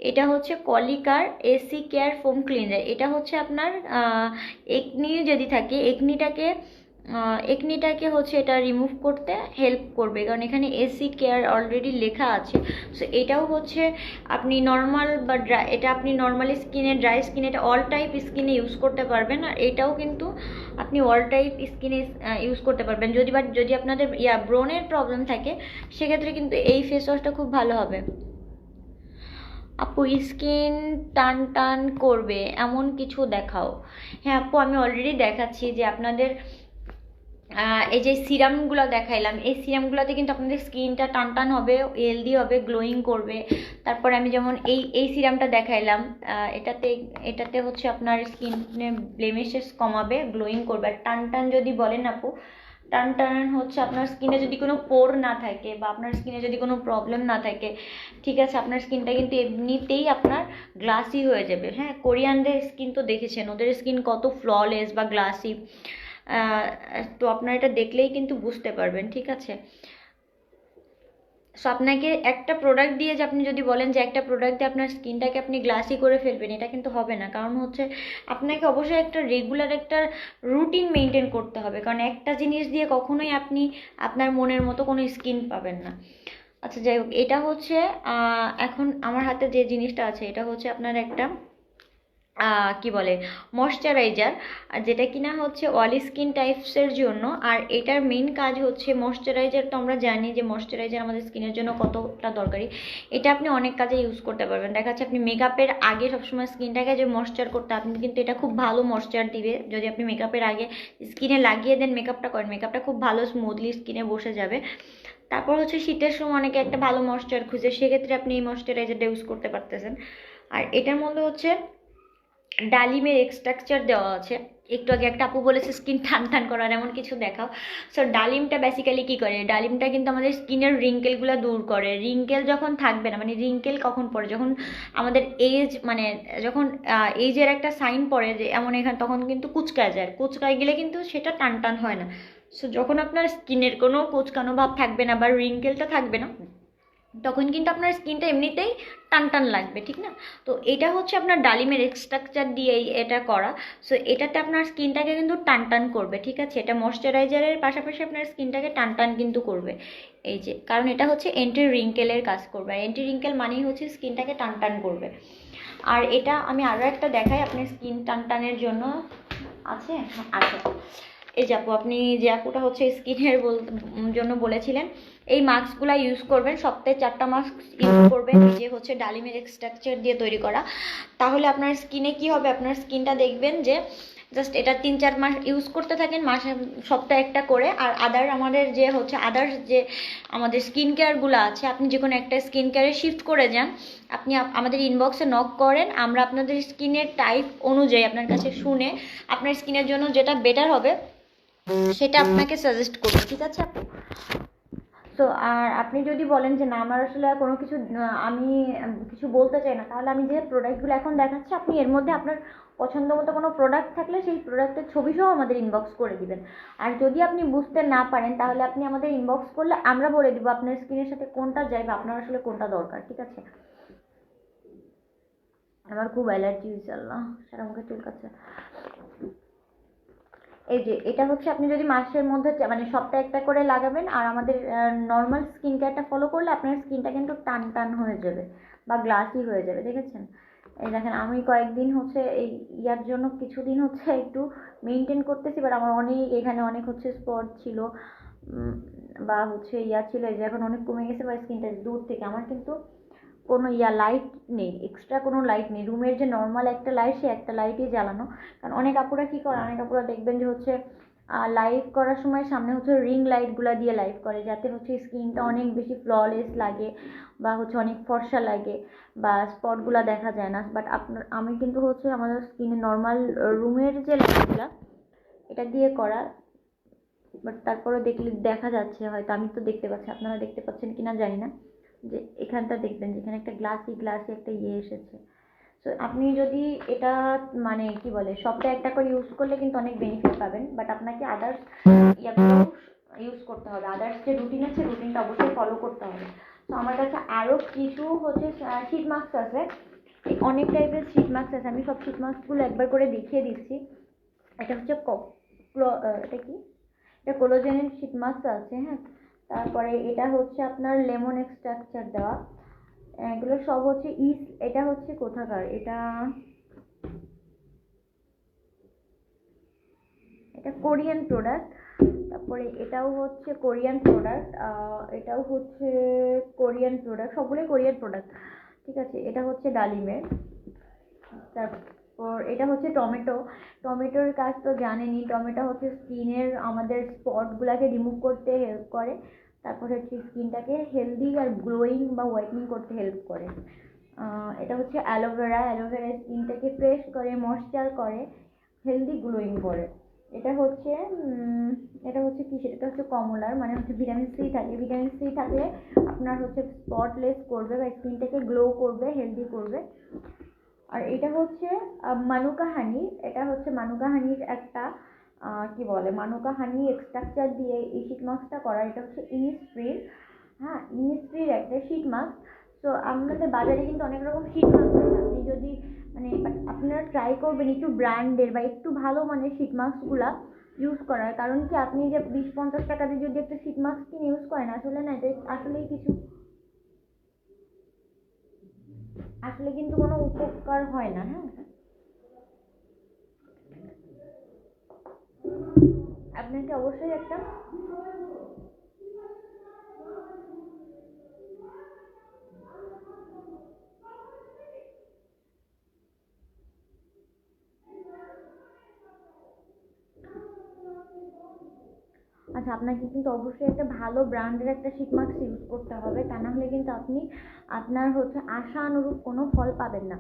এটা হচ্ছে কলিকার এসি কেয়ার ফোম ক্লিনজার। এটা হচ্ছে আপনার একনি যদি থাকে একনিটাকে একনিটাকে হচ্ছে এটা রিমুভ করতে হেল্প করবে, কারণ এখানে এসি কেয়ার অলরেডি লেখা আছে। সো এটাও হচ্ছে আপনি নর্মাল বা ড্রাই, এটা আপনি নর্মালি স্কিনে, ড্রাই স্কিনে এটা অল টাইপ স্কিনে ইউজ করতে পারবেন। আর এটাও কিন্তু আপনি অল টাইপ স্কিনে ইউজ করতে পারবেন। যদি আপনাদের ব্রনের প্রবলেম থাকে সেক্ষেত্রে কিন্তু এই ফেস ওয়াশটা খুব ভালো হবে। আপু স্কিন টান টান করবে এমন কিছু দেখাও। হ্যাঁ আপু, আমি অলরেডি দেখাচ্ছি যে আপনাদের এই যে সিরামগুলো দেখাইলাম, এই সিরামগুলোতে কিন্তু আপনাদের স্কিনটা টান টান হবে, হেলদি হবে, গ্লোয়িং করবে। তারপরে আমি যেমন এই সিরামটা দেখাইলাম, এটাতে হচ্ছে আপনার স্কিনে ব্লেমিশেস কমাবে, গ্লোয়িং করবে। আর টান টান যদি বলেন আপু, টান টান হচ্ছে আপনার স্কিনে যদি কোনো পোর না থাকে বা আপনার স্কিনে যদি কোনো প্রবলেম না থাকে, ঠিক আছে, আপনার স্কিনটা কিন্তু এমনিতেই আপনার গ্লাসি হয়ে যাবে। হ্যাঁ, কোরিয়ানদের স্কিন তো দেখেছেন, ওদের স্কিন কত ফ্ললেস বা গ্লাসি, তো আপনারা এটা দেখলেই কিন্তু বুঝতে পারবেন, ঠিক আছে। সো আপনাকে একটা প্রোডাক্ট দিয়ে যে আপনি যদি বলেন যে একটা প্রোডাক্ট দিয়ে আপনার স্কিনটাকে আপনি গ্লাসি করে ফেলবেন, এটা কিন্তু হবে না। কারণ হচ্ছে আপনাকে অবশ্যই একটা রেগুলার একটা রুটিন মেনটেন করতে হবে, কারণ একটা জিনিস দিয়ে কখনোই আপনি আপনার মনের মতো কোনো স্কিন পাবেন না। আচ্ছা যাই হোক, এটা হচ্ছে এখন আমার হাতে যে জিনিসটা আছে এটা হচ্ছে আপনার একটা কি বলে ময়শ্চারাইজার, যেটা কিনা হচ্ছে অয়েলি স্কিন টাইপসের জন্য। আর এটার মেইন কাজ হচ্ছে ময়শ্চারাইজার, তো আমরা জানি যে ময়শ্চারাইজার আমাদের স্কিনের জন্য কতটা দরকারি। এটা আপনি অনেক কাজে ইউজ করতে পারবেন। দেখা যাচ্ছে আপনি মেকআপের আগে সবসময় স্কিনটাকে যে ময়শ্চার করতে, আপনি কিন্তু এটা খুব ভালো ময়শ্চার দিবে। যদি আপনি মেকআপের আগে স্কিনে লাগিয়ে দেন মেকআপটা করেন, মেকআপটা খুব ভালো স্মুথলি স্কিনে বসে যাবে। তারপর হচ্ছে শীতের সময় অনেকে একটা ভালো ময়শ্চার খুঁজে, সেক্ষেত্রে আপনি এই ময়শ্চারাইজারটা ইউজ করতে পারতেছেন। আর এটার মধ্যে হচ্ছে ডালিমের এক্সট্রাকচার দেওয়া আছে। একটু আগে একটা আপু বলেছে স্কিন টান টান করার এমন কিছু দেখাও। সো ডালিমটা বেসিক্যালি কী করে, ডালিমটা কিন্তু আমাদের স্কিনের রিঙ্কেলগুলো দূর করে। রিঙ্কেল যখন থাকবে না, মানে রিঙ্কেল কখন পড়ে, যখন আমাদের এজ, মানে যখন এজের একটা সাইন পড়ে যে এমন এখানে, তখন কিন্তু কুচকায় যায়। কুচকায় গেলে কিন্তু সেটা টান টান হয় না। সো যখন আপনার স্কিনের কোনো কুচকানো ভাব থাকবে না বা রিঙ্কেলটা থাকবে না, তখন কিন্তু আপনার স্কিনটা এমনিতেই টান টান লাগবে, ঠিক না? তো এটা হচ্ছে আপনার ডালিমের এক্সট্রাকচার দিয়েই এটা করা। সো এটাতে আপনার স্কিনটাকে কিন্তু টান টান করবে, ঠিক আছে। এটা ময়শ্চারাইজারের পাশাপাশি আপনার স্কিনটাকে টান টান কিন্তু করবে। এই যে, কারণ এটা হচ্ছে অ্যান্টি রিঙ্কেলের কাজ করবে। আর অ্যান্টি রিঙ্কেল মানেই হচ্ছে স্কিনটাকে টান টান করবে। আর এটা আমি আরও একটা দেখাই আপনার স্কিন টান টানের জন্য। আছে, আচ্ছা, এই যে আপু, আপনি যে আপুটা হচ্ছে স্কিনের জন্য বলেছিলেন, এই মাস্কগুলা ইউজ করবেন। সপ্তাহে 4টা মাস্ক ইউজ করবেন, যে হচ্ছে ডালিমের এক্সট্রাকচার দিয়ে তৈরি করা। তাহলে আপনার স্কিনে কি হবে, আপনার স্কিনটা দেখবেন যে জাস্ট এটা 3-4 মাস ইউজ করতে থাকেন, মাসে সপ্তাহে একটা করে। আর আমাদের যে হচ্ছে আদার্স যে আমাদের স্কিন কেয়ারগুলো আছে, আপনি যে কোনো একটা স্কিন কেয়ারে শিফট করে যান। আপনি আমাদের ইনবক্সে নক করেন, আমরা আপনাদের স্কিনের টাইপ অনুযায়ী আপনার কাছে শুনে আপনার স্কিনের জন্য যেটা বেটার হবে সেটা আপনাকে সাজেস্ট করবো, ঠিক আছে আপু? তো আর আপনি যদি বলেন যে না আমার আসলে কোনো কিছু আমি কিছু বলতে চাই না, তাহলে আমি যে প্রোডাক্টগুলো এখন দেখাচ্ছি, আপনি এর মধ্যে আপনার পছন্দ মতো কোনো প্রোডাক্ট থাকলে সেই প্রোডাক্টের ছবি সহ আমাদের ইনবক্স করে দিবেন। আর যদি আপনি বুঝতে না পারেন তাহলে আপনি আমাদের ইনবক্স করলে আমরা বলে দিব আপনার স্কিনের সাথে কোনটা যায় বা আপনার আসলে কোনটা দরকার, ঠিক আছে? আমার খুব অ্যালার্জি হয়েছে, আল্লাহ, সারা মুখে চুলকাচ্ছে। এই যে এটা হচ্ছে আপনি যদি মাসের মধ্যে মানে সপ্তাহে একটা করে লাগাবেন, আর আমাদের নর্মাল স্কিন কেয়ারটা ফলো করলে আপনার স্কিনটা কিন্তু টান টান হয়ে যাবে বা গ্লাসি হয়ে যাবে, দেখেছেন? এই দেখেন, আমি কয়েকদিন হচ্ছে এই ইয়ার জন্য কিছুদিন হচ্ছে একটু মেনটেন করতেছি, বাট আমার অনেক এখানে অনেক হচ্ছে স্পট ছিল বা হচ্ছে ইয়া ছিল, এই যে এখন অনেক কমে গেছে বা স্কিনটা দূর থেকে। আমার কিন্তু কোনো লাইট নেই, এক্সট্রা কোনো লাইট নেই। রুমের যে নর্মাল একটা লাইট, সে একটা লাইটই জ্বালানো। কারণ অনেক আপুরা কী করে, অনেক আপুরা দেখবেন যে হচ্ছে লাইভ করার সময় সামনে হচ্ছে রিং লাইটগুলো দিয়ে লাইভ করে, যাতে হচ্ছে স্কিনটা অনেক বেশি ফ্ললেস লাগে বা হচ্ছে অনেক ফর্সা লাগে বা স্পটগুলো দেখা যায় না। বাট আমি কিন্তু হচ্ছে আমাদের স্কিনে নর্মাল রুমের যে লাইটগুলো এটা দিয়ে করা। বাট তারপরে দেখলে দেখা যাচ্ছে, হয়তো আমি তো দেখতে পাচ্ছি, আপনারা দেখতে পাচ্ছেন কিনা জানি না, যে এখানটা দেখবেন যেখানে একটা গ্লাসি একটা এসেছে। সো আপনি যদি এটা মানে কি বলে সপ্তাহে একটা করে ইউজ করলে কিন্তু অনেক বেনিফিট পাবেন। বাট আপনাকে আদার্স ইয়াগুলো ইউজ করতে হবে, আদার্স যে রুটিন আছে রুটিনটা অবশ্যই ফলো করতে হবে। তো আমার কাছে আরও কিছু হচ্ছে শীট মাস্ক আছে, অনেক টাইপের শীট মাস্ক আছে। আমি সব শীট মাস্কগুলো একবার করে দেখিয়ে দিচ্ছি। এটা হচ্ছে এটা কি এটা কোলাজেনের শীট মাস্ক আছে। হ্যাঁ, তারপরে এটা হচ্ছে আপনার লেমন এক্সট্রাকচার দেওয়া, এগুলো সব হচ্ছে এটা হচ্ছে কোথাকার, এটা কোরিয়ান প্রোডাক্ট। তারপরে এটাও হচ্ছে কোরিয়ান প্রোডাক্ট, এটাও হচ্ছে কোরিয়ান প্রোডাক্ট, সবগুলোই কোরিয়ান প্রোডাক্ট। ঠিক আছে, এটা হচ্ছে ডালিমের। তারপর এটা হচ্ছে টমেটোর কাজ তো জানেনই, টমেটো হচ্ছে স্কিনের আমাদের স্পটগুলোকে রিমুভ করতে হেল্প করে, তারপর হচ্ছে স্কিনটাকে হেলদি আর গ্লোয়িং বা হোয়াইটনিং করতে হেল্প করে। এটা হচ্ছে অ্যালোভেরা স্কিনটাকে ফ্রেশ করে, ময়েশ্চার করে, হেলদি গ্লোয়িং করে। এটা হচ্ছে কিসের, এটা হচ্ছে কমলার, মানে হচ্ছে ভিটামিন সি থাকে, ভিটামিন সি থাকলে আপনার হচ্ছে স্পটলেস করবে বা স্কিনটাকে গ্লো করবে, হেলদি করবে। আর এটা হচ্ছে মানুকা হানি, এটা হচ্ছে মানুকা হানির একটা কি বলে, মানুকা হানি এক্সট্রাকচার দিয়ে এই শীট মাস্কটা করা। এটা হচ্ছে ইনিসফ্রির, হ্যাঁ ইনিসফ্রির একটা শীট মাস্ক। তো আমাদের বাজারে কিন্তু অনেক রকম শীট মাস্ক আছে, আপনি যদি মানে আপনারা ট্রাই করবেন একটু ব্র্যান্ডের বা একটু ভালো মানের শীট মাস্কগুলা ইউজ করার। কারণ কি, আপনি যে 20-50 টাকা দিয়ে যদি একটা শীট মাস্ক কিনে ইউজ করেন, আসলে না এটা আসলেই কিছু, আসলে কিন্তু কোনো উপকার হয় না। হ্যাঁ, আপনাকে অবশ্যই একটা আচ্ছা, আপনাকে কিন্তু অবশ্যই একটা ভালো ব্র্যান্ডের একটা শীট মাস্ক ইউজ করতে হবে, তা না হলে কিন্তু আপনি আপনার হচ্ছে আশা অনুরূপ কোনো ফল পাবেন না।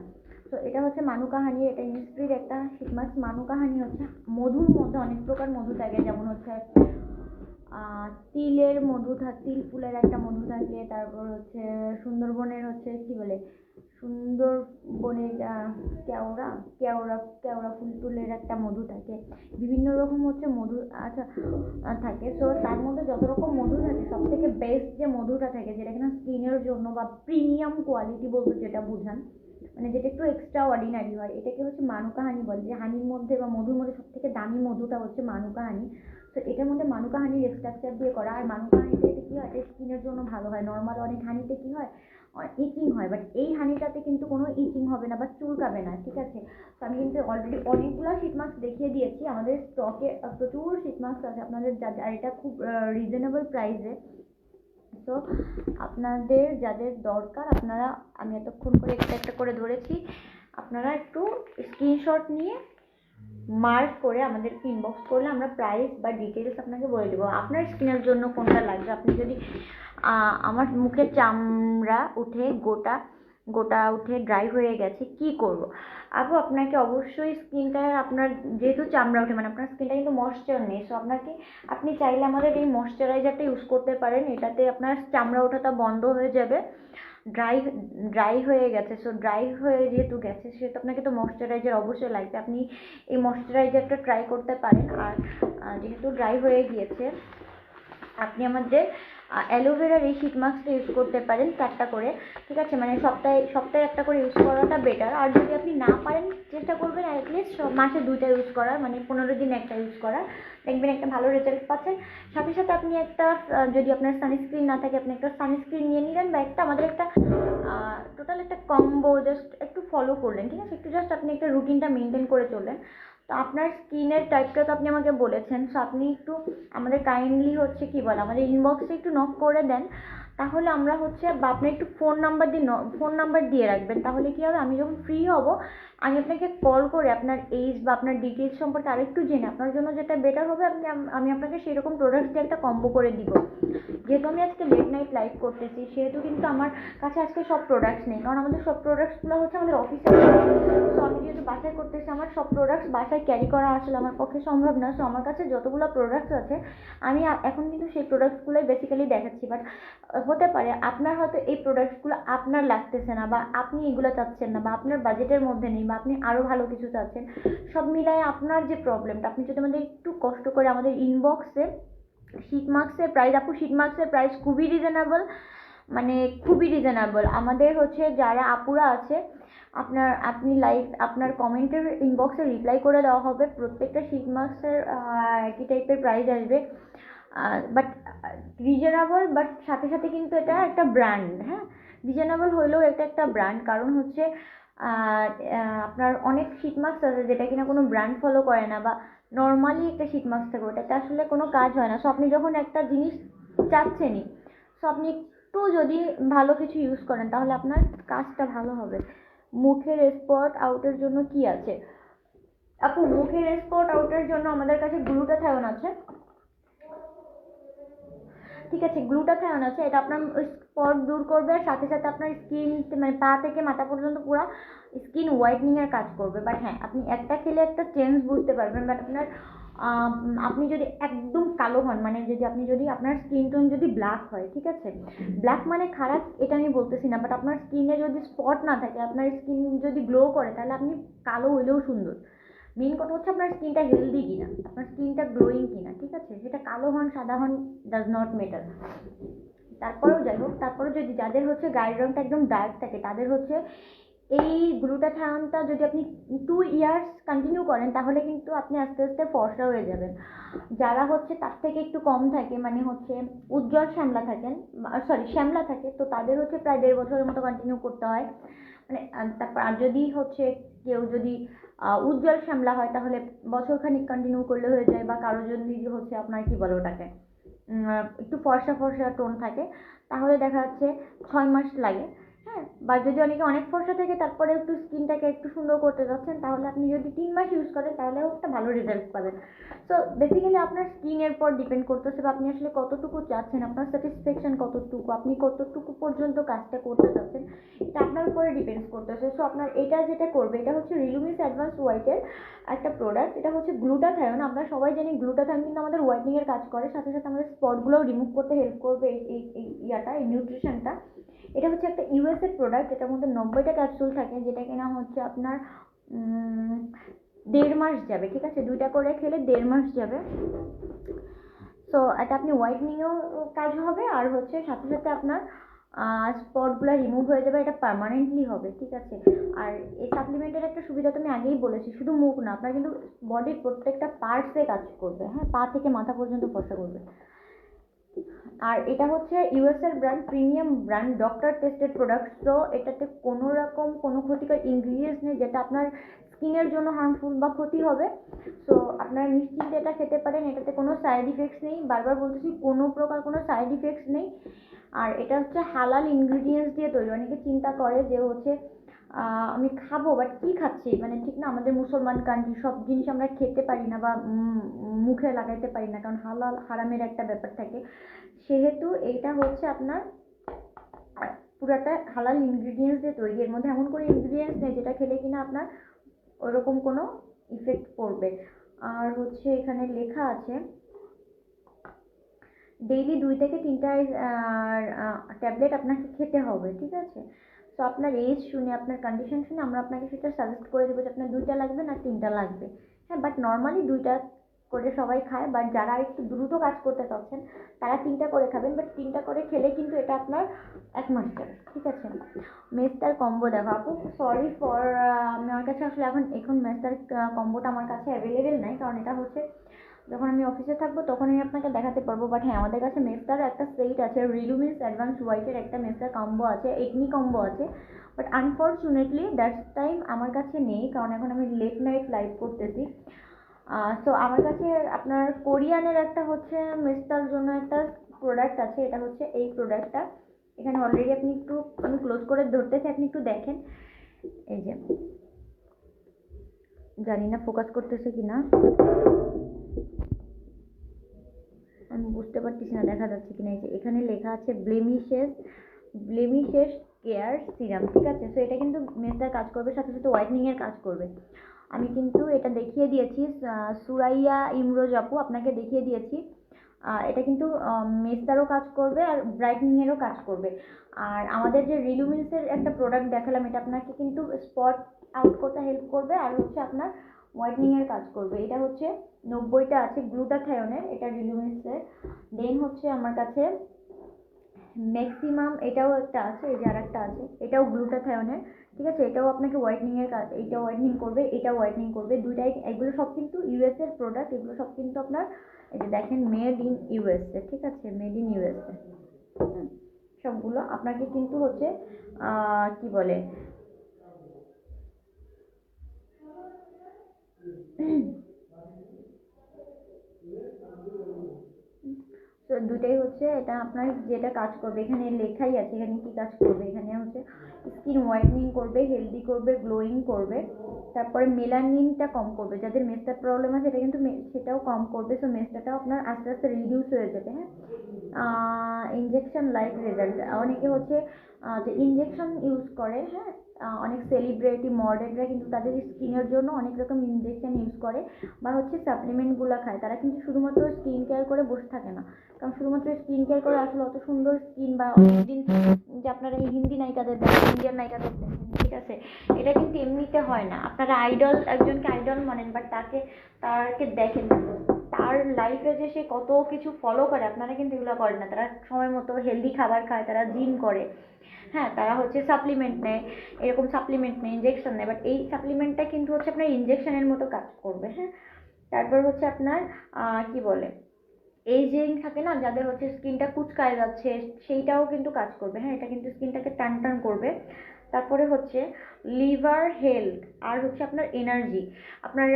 তো এটা হচ্ছে মানুকা হানি, এটা ইনিসফ্রির একটা শীট মাস্ক। মানুকা হানি হচ্ছে মধুর মধ্যে অনেক প্রকার মধু থাকে, যেমন হচ্ছে তিলের মধু থাকে, তিল ফুলের একটা মধু থাকে, তারপর হচ্ছে সুন্দরবনের হচ্ছে কি বলে, সুন্দরবনের কেওড়া কেওড়া কেওড়া ফুলের একটা মধু থাকে, বিভিন্ন রকম হচ্ছে মধু আচ্ছা থাকে। তো তার মধ্যে যত রকম মধু থাকে, সব থেকে বেস্ট যে মধুটা থাকে, যেটা কিনা স্কিনের জন্য বা প্রিমিয়াম কোয়ালিটি বলতে যেটা বুঝান, মানে যেটা একটু এক্সট্রা অর্ডিনারি হয়, এটাকে হচ্ছে মানুকা হানি বলে। যে হানির মধ্যে বা মধুর মধ্যে সব থেকে দামি মধুটা হচ্ছে মানুকা হানি। তো এটার মধ্যে মানুকা হানির এক্সট্রাকচার দিয়ে করা। আর মানুকা হানিতে কি হয়, এটা স্কিনের জন্য ভালো হয়। নর্মাল অনেক হানিতে কি হয়, ইচিং হয়, বাট এই হানিটাতে কিন্তু কোনো ইচিং হবে না বা চুলকাবে না। ঠিক আছে, তো আমি কিন্তু অলরেডি অনেকগুলো শীট মাস্ক দেখিয়ে দিয়েছি, আমাদের স্টকে প্রচুর শীট মাস্ক আছে আপনাদের, আর এটা খুব রিজনেবল প্রাইসে। তো আপনাদের যাদের দরকার, আপনারা, আমি এতক্ষণ করে একটা একটা করে ধরেছি, আপনারা একটু স্ক্রিনশট নিয়ে মার্ক করে আমাদেরকে ইনবক্স করলে আমরা প্রাইস বা ডিটেলস আপনাকে বলে দেবো আপনার স্কিনের জন্য কোনটা লাগবে। আপনি যদি আমার মুখের চামড়া উঠে গোটা গোটা উঠে ড্রাই হয়ে গেছে, কি করব? আপু, আপনাকে অবশ্যই স্কিনটা, আপনার যেহেতু চামড়া ওঠে মানে আপনার স্কিনটা কিন্তু ময়েশ্চার নেই, সো আপনি চাইলে আমাদের এই ময়েশ্চারাইজারটা ইউজ করতে পারেন। এটাতে আপনার চামড়া ওঠাটা বন্ধ হয়ে যাবে। ড্রাই হয়ে গেছে, সো ড্রাই হয়ে যেহেতু গেছে, সেহেতু আপনাকে তো ময়েশ্চারাইজার অবশ্যই লাগবে। আপনি এই ময়েশ্চারাইজারটা ট্রাই করতে পারেন। আর যেহেতু ড্রাই হয়ে গিয়েছে, আপনি আমাদের অ্যালোভেরার এই শীট মাস্কটা ইউজ করতে পারেন 4টা করে। ঠিক আছে, মানে সপ্তাহে একটা করে ইউজ করাটা বেটার। আর যদি আপনি না পারেন, চেষ্টা করবেন অ্যাটলিস্ট মাসে 2টা ইউজ করার, মানে 15 দিন একটা ইউজ করার, দেখবেন একটা ভালো রেজাল্ট পাচ্ছেন। সাথে সাথে আপনি একটা, যদি আপনার সানস্ক্রিন না থাকে, আপনি একটা সানস্ক্রিন নিয়ে নিলেন, বা আমাদের একটা টোটাল একটা কম্বো জাস্ট একটু ফলো করলেন। ঠিক আছে, একটু জাস্ট আপনি একটা রুটিনটা মেনটেন করে চললেন। তো আপনার স্কিনের টাইপটা তো আপনি আমাকে বলেছেন, সো আপনি একটু আমাদের কাইন্ডলি হচ্ছে কি বলে, আমাদের ইনবক্সে একটু নক করে দেন, তাহলে আমরা হচ্ছে, বা আপনি একটু ফোন নাম্বার দিয়ে রাখবেন, তাহলে কি হবে, আমি যখন ফ্রি হব আমি আপনাকে কল করে আপনার এইজ বা আপনার ডিটেলস সম্পর্কে আরেকটু জেনে আপনার জন্য যেটা বেটার হবে, আমি আপনাকে সেই রকম প্রোডাক্টস দিয়ে একটা কম্বো করে দিব। যেহেতু আমি আজকে লেট নাইট লাইভ করতেছি, সেহেতু কিন্তু আমার কাছে আজকে সব প্রোডাক্টস নেই, কারণ আমাদের সব প্রোডাক্টসগুলো হচ্ছে আমাদের অফিসে। সো আমি যেহেতু বাসায় করতেছি, আমার সব প্রোডাক্টস বাসায় ক্যারি করা আসলে আমার পক্ষে সম্ভব না। সো আমার কাছে যতগুলো প্রোডাক্টস আছে, আমি এখন কিন্তু সেই প্রোডাক্টসগুলোই বেসিক্যালি দেখাচ্ছি। বাট হতে পারে আপনার হয়তো এই প্রোডাক্টসগুলো আপনার লাগতেছে না, বা আপনি এগুলো চাচ্ছেন না, বা আপনার বাজেটের মধ্যে নেই, বা আপনি আরও ভালো কিছু চাচ্ছেন। সব মিলায় আপনার যে প্রবলেমটা, আপনি যদি আমাদের একটু কষ্ট করে আমাদের ইনবক্সে শীট মাস্কের প্রাইস, আপু শীট মাস্কের প্রাইস খুবই রিজনেবল, মানে খুবই রিজনেবল। আমাদের হচ্ছে যারা আপুরা আছে, আপনার কমেন্টের ইনবক্সে রিপ্লাই করে দেওয়া হবে। প্রত্যেকটা শীট মাস্কের একই টাইপের প্রাইস আসবে, বাট রিজনেবল, বাট সাথে সাথে কিন্তু এটা একটা ব্র্যান্ড। হ্যাঁ, রিজনেবল হইলেও এটা একটা ব্র্যান্ড, কারণ হচ্ছে আপনার অনেক শীট মাস্ক আছে যেটা কিনা কোনো ব্র্যান্ড ফলো করে না, বা নর্মালি একটা শীট মাস্ক থাকে, ওটাতে আসলে কোনো কাজ হয় না। সো আপনি যখন একটা জিনিস চাচ্ছেনই, সো আপনি একটু যদি ভালো কিছু ইউজ করেন তাহলে আপনার কাজটা ভালো হবে। মুখের স্পট আউটের জন্য কি আছে আপু? মুখের স্পট আউটের জন্য আমাদের কাছে গ্লুটাথায়োন আছে, ঠিক আছে? গ্লুটাথায়োন আছে, এটা আপনার স্পট দূর করবে, আর সাথে সাথে আপনার স্কিন মানে পা থেকে মাথা পর্যন্ত পুরো স্কিন হোয়াইটনিং এর কাজ করবে। বাট হ্যাঁ, আপনি একটা খেলে একটা চেঞ্জ বুঝতে পারবেন, বাট আপনার আপনি যদি একদম কালো হন, মানে যদি আপনার স্কিন টোন যদি ব্ল্যাক হয়, ঠিক আছে, ব্ল্যাক মানে খারাপ এটা আমি বলতেছি না, বাট আপনার স্কিনে যদি স্পট না থাকে, আপনার স্কিন যদি গ্লো করে, তাহলে আপনি কালো হইলেও সুন্দর। মেন কথা হচ্ছে আপনার স্কিনটা হেলদি কিনা, আপনার স্কিনটা গ্লোয়িং কিনা, ঠিক আছে? সেটা কালো হন সাদা হন ডাজ নট ম্যাটার। তারপরেও যাই হোক, তারপরে যদি যাদের হচ্ছে গায়ের রঙটা একদম ডার্ক থাকে, তাদের হচ্ছে এই গ্লুটাথায়োনটা যদি আপনি 2 ইয়ার্স কন্টিনিউ করেন, তাহলে কিন্তু আপনি আস্তে আস্তে ফর্সা হয়ে যাবেন। যারা হচ্ছে তার থেকে একটু কম থাকে, মানে হচ্ছে উজ্জ্বল শ্যামলা থাকেন, শ্যামলা থাকে, তো তাদের হচ্ছে প্রায় 1.5 বছরের মতো কন্টিনিউ করতে হয়। মানে তারপর আর যদি হচ্ছে কেউ যদি উজ্জ্বল শ্যামলা হয়, তাহলে বছরখানিক কন্টিনিউ করলে হয়ে যায়। বা কারো যদি হচ্ছে আপনার কি বলে ওটাকে একটু ফর্সা ফর্সা টোন থাকে, তাহলে দেখা যাচ্ছে 6 মাস লাগে। হ্যাঁ, বা যদি অনেকে অনেক ফর্সা থাকে তারপরে একটু স্কিনটাকে একটু সুন্দর করতে যাচ্ছেন, তাহলে আপনি যদি 3 মাস ইউজ করেন তাহলেও একটা ভালো রেজাল্ট পাবেন। সো বেসিক্যালি আপনার স্কিনের পর ডিপেন্ড করতেছে, বা আপনি আসলে কতটুকু চাচ্ছেন, আপনার স্যাটিসফ্যাকশন কতটুকু, আপনি কতটুকু পর্যন্ত কাজটা করতে চাচ্ছেন, এটা আপনার উপরে ডিপেন্ডস করতেছে। সো আপনার এটা যেটা করবে, এটা হচ্ছে রিলুমিস অ্যাডভান্স হোয়াইটের একটা প্রোডাক্ট, এটা হচ্ছে গ্লুটাথায়োন। আমরা সবাই জানি গ্লুটাথায়োন কিন্তু আমাদের হোয়াইটনিং এর কাজ করে, সাথে সাথে আমাদের স্পটগুলোও রিমুভ করতে হেল্প করবে এই নিউট্রিশনটা। এটা হচ্ছে একটা ইউএস এর প্রোডাক্ট, এটার মধ্যে 90টা ক্যাপসুল থাকে, যেটা কিনা হচ্ছে আপনার 1.5 মাস যাবে, ঠিক আছে? 2টা করে খেলে 1.5 মাস যাবে। সো এটা আপনি হোয়াইটনিংয়েও কাজ হবে, আর হচ্ছে সাথে সাথে আপনার স্পটগুলো রিমুভ হয়ে যাবে, এটা পার্মানেন্টলি হবে, ঠিক আছে? আর এই সাপ্লিমেন্টের একটা সুবিধা তো আমি আগেই বলেছি, শুধু মুখ না, আপনার কিন্তু বডির প্রত্যেকটা পার্টসে কাজ করবে। হ্যাঁ, পা থেকে মাথা পর্যন্ত ফর্সা করবে। আর এটা হচ্ছে ইউএস এর brand, premium brand, doctor tested product. তো এটাতে কোনো রকম কোনো ক্ষতিকর ইনগ্রিডিয়েন্টস নেই যেটা আপনার স্কিনের জন্য হার্মফুল বা ক্ষতি হবে। সো আপনারা নিশ্চিন্তে এটা খেতে পারেন, এটাতে কোনো সাইড ইফেক্টস নেই, বারবার বলতেছি কোনো প্রকার কোনো সাইড ইফেক্টস নেই। আর এটা হচ্ছে হালাল ইনগ্রিডিয়েন্টস দিয়ে তৈরি। অনেকে চিন্তা করে যে হচ্ছে আমি খাবো, বাট কি খাচ্ছি, মানে ঠিক না, আমাদের মুসলমান কান্ট্রি সব জিনিস আমরা খেতে পারি না বা মুখে লাগাইতে পারি না, কারণ হালাল হারামের একটা ব্যাপার থাকে। সেহেতু এইটা হচ্ছে আপনার পুরাটা হালাল ইনগ্রিডিয়েন্টস দিয়ে তৈরি। এর মধ্যে এমন কোনো ইনগ্রিডিয়েন্টস নেই যেটা খেলে কিনা আপনার ওরকম কোনো ইফেক্ট পড়বে। আর হচ্ছে এখানে লেখা আছে ডেইলি 2 থেকে 3টা ট্যাবলেট আপনাকে খেতে হবে, ঠিক আছে? তো আপনার এজ শুনে, আপনার কন্ডিশন শুনে আমরা আপনাকে সেটা সাজেস্ট করে দেবো যে আপনার 2টা লাগবে না 3টা লাগবে। হ্যাঁ, বাট নর্মালি 2টা করে সবাই খায়, বাট যারা একটু দ্রুত কাজ করতে চাচ্ছেন তারা 3টা করে খাবেন, বাট 3টা করে খেলে কিন্তু এটা আপনার 1 মাস যাবে, ঠিক আছে? মেস্তার কম্বো দেখো আপু, সরি ফর আমার কাছে আসলে এখন মেস্তার কম্বোটা আমার কাছে অ্যাভেলেবেল নাই, কারণ এটা হচ্ছে যখন আমি অফিসে থাকবো তখন আমি আপনাকে দেখাতে পারবো। বাট হ্যাঁ, আমাদের কাছে মেস্তার একটা সেট আছে, রিলুমিস অ্যাডভান্স হোয়াইটের একটা মেস্তার কম্বো আছে, একনি কম্বো আছে, বাট আনফর্চুনেটলি দ্যাটস টাইম আমার কাছে নেই, কারণ এখন আমি লেট নাইট লাইভ করতেছি। সো আমার কাছে আপনার কোরিয়ানের একটা হচ্ছে মেস্তার জন্য একটা প্রোডাক্ট আছে, এটা হচ্ছে এই প্রোডাক্টটা। এখানে অলরেডি আপনি একটু, আমি ক্লোজ করে ধরতেছি, আপনি একটু দেখেন। এই যে, জানি না ফোকাস করতেছে কিনা, আমি বুঝতে পারতেছি না দেখা যাচ্ছে কিনা। এই যে এখানে লেখা আছে ব্লেমিশেস কেয়ার সিরাম, ঠিক আছে? সো এটা কিন্তু মেস্তার কাজ করবে, সাথে সাথে হোয়াইটনিং এর কাজ করবে। আমি কিন্তু এটা দেখিয়ে দিয়েছি, সুরাইয়া ইমরোজ আপু আপনাকে দেখিয়ে দিয়েছি। এটা কিন্তু মেস্তারও কাজ করবে আর ব্রাইটনিং এরও কাজ করবে। আর আমাদের যে রিলুমিন্সের একটা প্রোডাক্ট দেখালাম, এটা আপনাকে কিন্তু স্পট আউট করতে হেল্প করবে, আর হচ্ছে আপনার হোয়াইটনিং এর কাজ করবে। এটা হচ্ছে 90টা আছে গ্লুটাথায়োনের, এটা রিলুমিন্সের। দেন হচ্ছে আমার কাছে ম্যাক্সিমাম এটাও একটা আছে, এই যে আর একটা আছে, এটাও গ্লুটাথায়নের, ঠিক আছে। এটাও আপনাকে হোয়াইটনিংয়ের কাজ, এটা হোয়াইটনিং করবে, এটা হোয়াইটনিং করবে, দুইটাই। এগুলো সব কিন্তু ইউএস এর প্রোডাক্ট, এগুলো সব কিন্তু আপনার এই যে দেখেন মেড ইন ইউএসএ, ঠিক আছে, মেড ইন ইউএসএ সবগুলো। আপনাকে কিন্তু হচ্ছে কি বলে তো দুটাই হচ্ছে, এটা আপনার যেটা কাজ করবে এখানে লেখাই আছে, এখানে কি কাজ করবে, এখানে হচ্ছে স্কিন হোয়াইটনিং করবে, হেলদি করবে, গ্লোয়িং করবে, তারপরে মেলানিনটা কম করবে, যাদের মেস্টার প্রবলেম আছে এটা কিন্তু সেটাও কম করবে। সো মেস্টাটাও আপনার আস্তে আস্তে রিডিউস হয়ে যাবে। হ্যাঁ, ইনজেকশন লাইক রেজাল্ট, অনেকে হচ্ছে যে ইনজেকশন ইউজ করে, হ্যাঁ, অনেক সেলিব্রিটি মডেলরা কিন্তু তাদের স্কিনের জন্য অনেক রকম ইনজেকশন ইউজ করে বা হচ্ছে সাপ্লিমেন্টগুলো খায়। তারা কিন্তু শুধুমাত্র স্কিন কেয়ার করে বসে থাকে না, কারণ শুধুমাত্র স্কিন কেয়ার করে আসলে অত সুন্দর স্কিন বা অনেকদিন যে আপনারা এই হিন্দি নায়িকাদের দেখেন, ইন্ডিয়ান নায়িকাদের দেখেন, ঠিক আছে, এটা কিন্তু এমনিতে হয় না। আপনারা আইডল, একজনকে আইডল মানেন, বাট তাকে দেখেন তার লাইফে যে সে কত কিছু ফলো করে, আপনারা কিন্তু এগুলো করেন না। তারা সময় মতো হেলদি খাবার খায়, তারা জিম করে, হ্যাঁ, তারা হচ্ছে সাপ্লিমেন্ট নেয়, এরকম সাপ্লিমেন্ট নেয়, ইনজেকশন নেয়, বাট এই সাপ্লিমেন্টটা কিন্তু হচ্ছে আপনার ইনজেকশনের মতো কাজ করবে। হ্যাঁ, তারপর হচ্ছে আপনার কি বলে এইজিং থাকে না, যাদের হচ্ছে স্কিনটা কুচকায় যাচ্ছে, সেইটাও কিন্তু কাজ করবে। হ্যাঁ, এটা কিন্তু স্কিনটাকে টান টান করবে। তারপরে হচ্ছে লিভার হেলথ, আর হচ্ছে আপনার এনার্জি। আপনার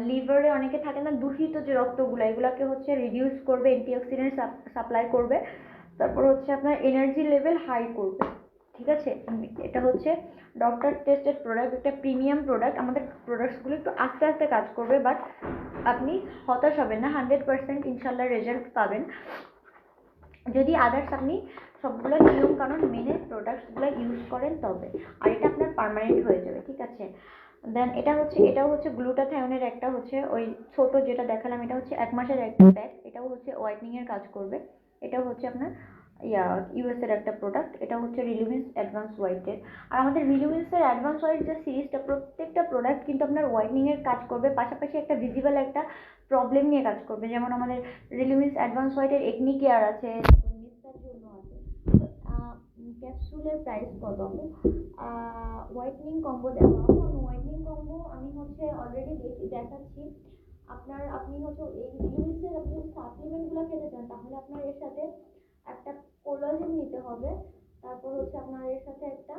লিভারে অনেকে থাকে না দূষিত যে রক্তগুলো, এগুলাকে হচ্ছে রিডিউস করবে, অ্যান্টিঅক্সিডেন্ট সাপ্লাই করবে। তারপর হচ্ছে আপনার এনার্জি লেভেল হাই করবে, ঠিক আছে। এটা হচ্ছে ডক্টর টেস্টেড প্রোডাক্ট, একটা প্রিমিয়াম প্রোডাক্ট। আমাদের প্রোডাক্টসগুলো একটু আস্তে আস্তে কাজ করবে, বাট আপনি হতাশ হবেন না, 100% ইনশাল্লাহ রেজাল্ট পাবেন যদি আদার্স আপনি সবগুলো নিয়ম কানুন মেনে প্রোডাক্টসগুলো ইউজ করেন তবে। আর এটা আপনার পার্মানেন্ট হয়ে যাবে, ঠিক আছে। দেন এটাও হচ্ছে গ্লুটাথায়নের একটা হচ্ছে ওই ছোট যেটা দেখালাম, এটা হচ্ছে 1 মাসের একটা প্যাক, এটাও হচ্ছে হোয়াইটনিংয়ের কাজ করবে। এটাও হচ্ছে আপনার ইউএস এর একটা প্রোডাক্ট, এটা হচ্ছে রিলুমিন্স অ্যাডভান্স হোয়াইটের। আর আমাদের রিলুমিন্সের অ্যাডভান্স হোয়াইট যে সিরিজটা, প্রত্যেকটা প্রোডাক্ট কিন্তু আপনার হোয়াইটনিংয়ের কাজ করবে, পাশাপাশি একটা ভিজিবল একটা প্রবলেম নিয়ে কাজ করবে। যেমন আমাদের রিলুমিন্স অ্যাডভান্স হোয়াইটের একনি কেয়ার আছে, মিস্টার জন্য আছে। ক্যাপসুলের প্রাইস কত? হোয়াইটনিং কম্বো দেখাবো আমি। হোয়াইটনিং কম্বো আমি হচ্ছে অলরেডি দেখাচ্ছি। আপনি হচ্ছে এই রিলুমিন্সের আপনি সাপ্লিমেন্টগুলো খেতে চান, তাহলে আপনার এর সাথে একটা কোলাজেন নিতে হবে, তারপর হচ্ছে আপনার এর সাথে একটা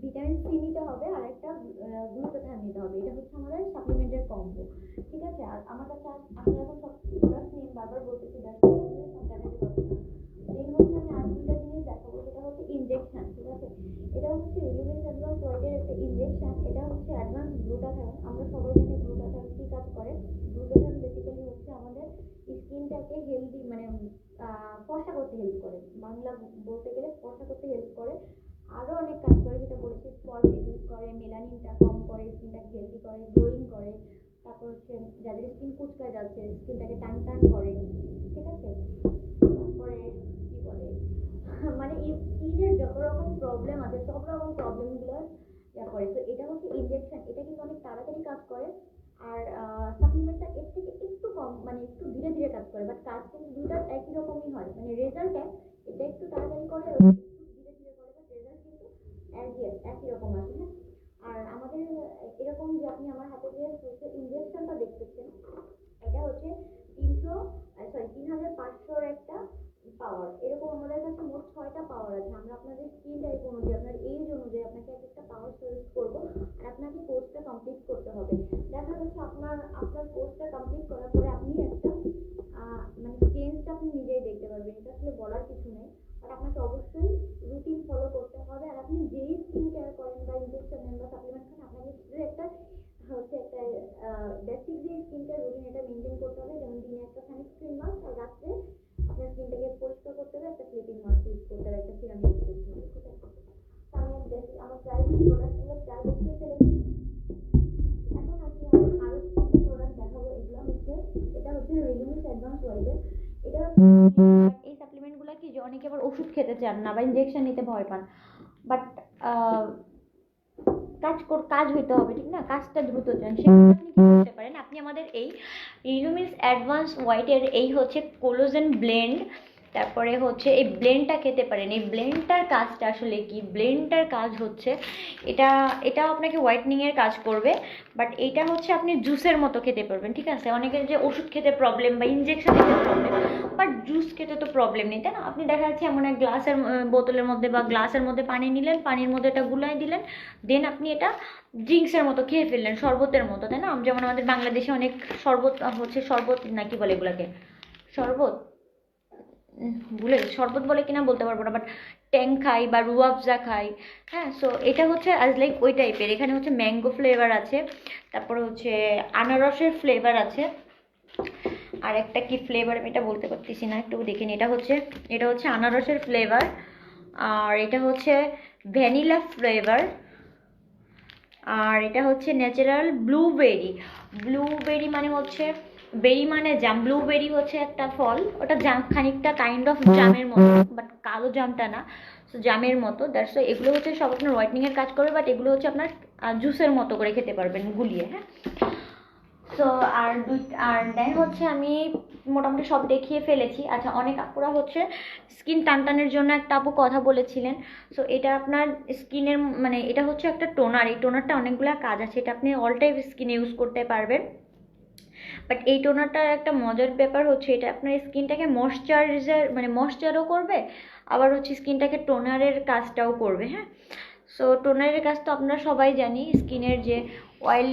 ভিটামিন সি নিতে হবে, আর একটা গ্লুটাথায়ন নিতে হবে। এটা হচ্ছে আমাদের সাপ্লিমেন্টের কম্বো, ঠিক আছে। আর আমার কাছে আমি এখন সব প্রোডাক্ট নিয়ে বারবার বলতেছি, দেখো সব দেখাতে পারবো না। দেন হচ্ছে আমি আর দুইটা জিনিস দেখাবো, সেটা হচ্ছে ইনজেকশন, ঠিক আছে। এটা হচ্ছে রিলুমিন্স অ্যাডভান্স ওয়াইটের একটা ইনজেকশন, এটা হচ্ছে অ্যাডভান্স গ্লুটাথায়ন। আমরা সবাই জানি গ্লুটাথায়ন কি কাজ করে। গ্লুটাথায়ন বেসিক্যালি হচ্ছে আমাদের স্কিনটাকে হেলদি মানে ফর্সা করতে হেল্প করে, বাংলা বলতে গেলে ফর্সা করতে হেল্প করে। আরো অনেক কাজ করে, যেটা বলেছি, স্পট রিডিউস করে, মেলানিনটা কম করে, স্কিনটাকে হেলদি করে, গ্লোয়িং করে। তারপর হচ্ছে যাদের স্কিন কুচকায় যাচ্ছে, স্কিনটাকে টান টান করে, ঠিক আছে। তারপরে কি বলে মানে স্কিনের যত রকম প্রবলেম আছে সব রকম প্রবলেমগুলো করে। তো এটা হচ্ছে ইনজেকশন, এটা কিন্তু অনেক তাড়াতাড়ি কাজ করে। আর সাপ্লিমেন্টটা এর থেকে একটু কম, মানে একটু ধীরে ধীরে কাজ করে, বাট কাজ কিন্তু দুইটা একই রকমই হয়, মানে রেজাল্ট এটা একটু তাড়াতাড়ি করে, একটু ধীরে ধীরে করে, বাট রেজাল্ট কিন্তু একই রকম আসে। হ্যাঁ, আর আমাদের এরকম যে আপনি আমার হাতে যে ইনজেকশনটা দেখতেছেন, এটা হচ্ছে 3500 একটা পাওয়ার। এরকম আমাদের কাছে মোট 6টা পাওয়ার আছে। আমরা আপনাদের স্কিন টাইপ অনুযায়ী, আপনার এজ অনুযায়ী আপনাকে এক একটা পাওয়ার সাজেস্ট করবো, আর আপনাকে কোর্সটা কমপ্লিট করতে হবে। দেখা যাচ্ছে আপনার কোর্সটা কমপ্লিট করার পরে আপনি একটা মানে চেঞ্জটা আপনি নিজেই দেখতে পারবেন, এটা আসলে বলার কিছু নেই। আর আপনাকে অবশ্যই রুটিন ফলো করতে হবে। আর আপনি যেই স্কিন কেয়ার করেন বা ইনজেকশন নেন বা সাপ্লিমেন্ট খান, আপনাকে একটা হচ্ছে একটা বেসিক যে স্কিন কেয়ার রুটিন, এটা মেনটেন করতে হবে। যেমন দিনে একটা সানস্ক্রিন মাস্ক, আর রাত্রে আপনার স্কিনটাকে পরিষ্কার করতে হবে, একটা স্লিপিং মাস্ক ইউজ করতে হবে, একটা সিরাম ইউজ করতে হবে, ঠিক আছে। আমার প্রায় প্রোডাক্টগুলো প্রায় দেখিয়ে ফেলেছি। এখন আমি আরো কিছু প্রোডাক্ট দেখাবো। এগুলো হচ্ছে, এটা হচ্ছে রিলুমিন্স অ্যাডভান্স ওয়াইডের। এটা এই সাপ্লিমেন্টগুলো কি, যে অনেকে আবার ওষুধ খেতে চান না বা ইনজেকশন নিতে ভয় পান, বাট কাজ হইতে হবে, ঠিক না, কাজটা দ্রুত চান, সেক্ষেত্রে আপনি কি করতে পারেন, আপনি আমাদের এই রিলুমিন্স অ্যাডভান্স হোয়াইটের এই হচ্ছে কোলাজেন ব্লেন্ড তারপরে হচ্ছে এই ব্লেন্ডটা খেতে পারেন। এই ব্লেন্ডটার কাজটা আসলে কি, ব্লেন্ডটার কাজ হচ্ছে এটা এটাও আপনাকে হোয়াইটনিংয়ের কাজ করবে, বাট এটা হচ্ছে আপনি জুসের মতো খেতে পারবেন, ঠিক আছে। অনেকের যে ওষুধ খেতে প্রবলেম বা ইনজেকশন খেতে প্রবলেম, বাট জুস খেতে তো প্রবলেম নেই, তাই না। আপনি দেখা যাচ্ছে এমন এক গ্লাসের বোতলের মধ্যে বা গ্লাসের মধ্যে পানি নিলেন, পানির মধ্যে এটা গুলাই দিলেন, দেন আপনি এটা ড্রিঙ্কসের মতো খেয়ে ফেললেন, শরবতের মতো, তাই না। যেমন আমাদের বাংলাদেশে অনেক শরবত হচ্ছে, শরবত না কি বলে এগুলাকে, শরবত ভুলে গেছি, শরবত বলে কিনা বলতে পারবো না, বাট ট্যাং খাই বা রুয়াবজা খাই, হ্যাঁ। সো এটা হচ্ছে অ্যাজ লাইক ওই টাইপের। এখানে হচ্ছে ম্যাঙ্গো ফ্লেভার আছে, তারপরে হচ্ছে আনারসের ফ্লেভার আছে, আর একটা কি ফ্লেভার আমি এটা বলতে পারতেছি না, একটু দেখে নিই। এটা হচ্ছে আনারসের ফ্লেভার, আর এটা হচ্ছে ভ্যানিলা ফ্লেভার, আর এটা হচ্ছে ন্যাচারাল ব্লুবেরি। ব্লুবেরি মানে হচ্ছে বেরি মানে জাম, ব্লুবেরি হচ্ছে একটা ফল, ওটা জাম, খানিকটা কাইন্ড অফ জামের মতো, বাট কালো জামটা না, সো জামের মতো। দ্যাটস এগুলো হচ্ছে সব আপনার হোয়াইটনিংয়ের কাজ করবে, বাট এগুলো হচ্ছে আপনার জুসের মতো করে খেতে পারবেন গুলিয়ে, হ্যাঁ। সো আর দেন হচ্ছে আমি মোটামুটি সব দেখিয়ে ফেলেছি। আচ্ছা, অনেক আপুরা হচ্ছে স্কিন টানটানের জন্য একটা আপু কথা বলেছিলেন। সো এটা আপনার স্কিনের মানে এটা হচ্ছে একটা টোনার, এই টোনারটা অনেকগুলো কাজ আছে, এটা আপনি অল টাইপ স্কিনে ইউজ করতে পারবেন। বাট এই টোনারটার একটা মজার ব্যাপার হচ্ছে এটা আপনার স্কিনটাকে ময়শ্চারাইজার মানে ময়শ্চারও করবে, আবার হচ্ছে স্কিনটাকে টোনারের কাজটাও করবে, হ্যাঁ। সো টোনারের কাজ তো আমরা সবাই জানি, স্কিনের যে অয়েল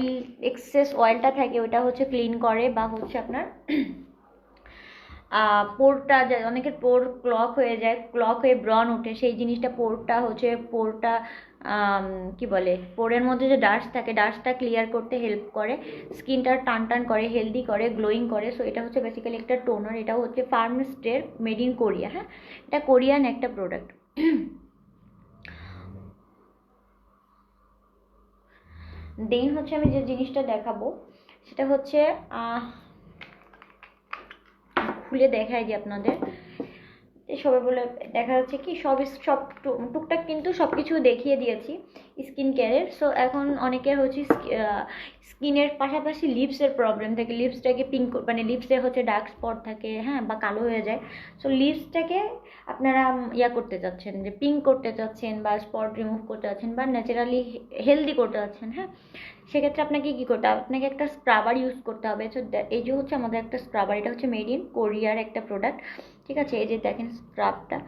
এক্সেস অয়েলটা থাকে ওটা হচ্ছে ক্লিন করে, বা হচ্ছে আপনার পোরটা, অনেকের পোর ক্লক হয়ে যায়, ক্লক হয়ে ব্রণ ওঠে, সেই জিনিসটা পোরটা হচ্ছে পোরটা কি বলে, পোরের মধ্যে যে ডাস্ট থাকে ডাস্টটা ক্লিয়ার করতে হেল্প করে, স্কিনটা টান টান করে, হেলদি করে, গ্লোয়িং করে। সো এটা হচ্ছে বেসিক্যালি একটা টোনার, এটা হচ্ছে ফার্মস্টের মেড ইন কোরিয়া, হ্যাঁ, এটা কোরিয়ান একটা প্রোডাক্ট। দেন হচ্ছে আমি যে জিনিসটা দেখাবো সেটা হচ্ছে খুলে দেখাই দিই আপনাদের। সবাই বলে দেখা যাচ্ছে কি সব টুকটাক কিন্তু সব কিছু দেখিয়ে দিয়েছি স্কিন কেয়ারের। সো এখন অনেকের হচ্ছে স্কিনের পাশাপাশি লিপসের প্রবলেম থাকে, লিপসটাকে পিঙ্ক মানে লিপসে হচ্ছে ডার্ক স্পট থাকে, হ্যাঁ, বা কালো হয়ে যায়। সো লিপসটাকে আপনারা করতে চাচ্ছেন, যে পিঙ্ক করতে চাচ্ছেন বা স্পট রিমুভ করতে চাচ্ছেন বা ন্যাচারালি হেলদি করতে চাচ্ছেন, হ্যাঁ, সেক্ষেত্রে আপনাকে কী করতে হবে, আপনাকে একটা স্ক্রাবার ইউজ করতে হবে। সো এই যে হচ্ছে আমাদের একটা স্ক্রাবার, এটা হচ্ছে মেড ইন কোরিয়ার একটা প্রোডাক্ট, ঠিক আছে। এই যে দেখেন স্ক্রাবটা,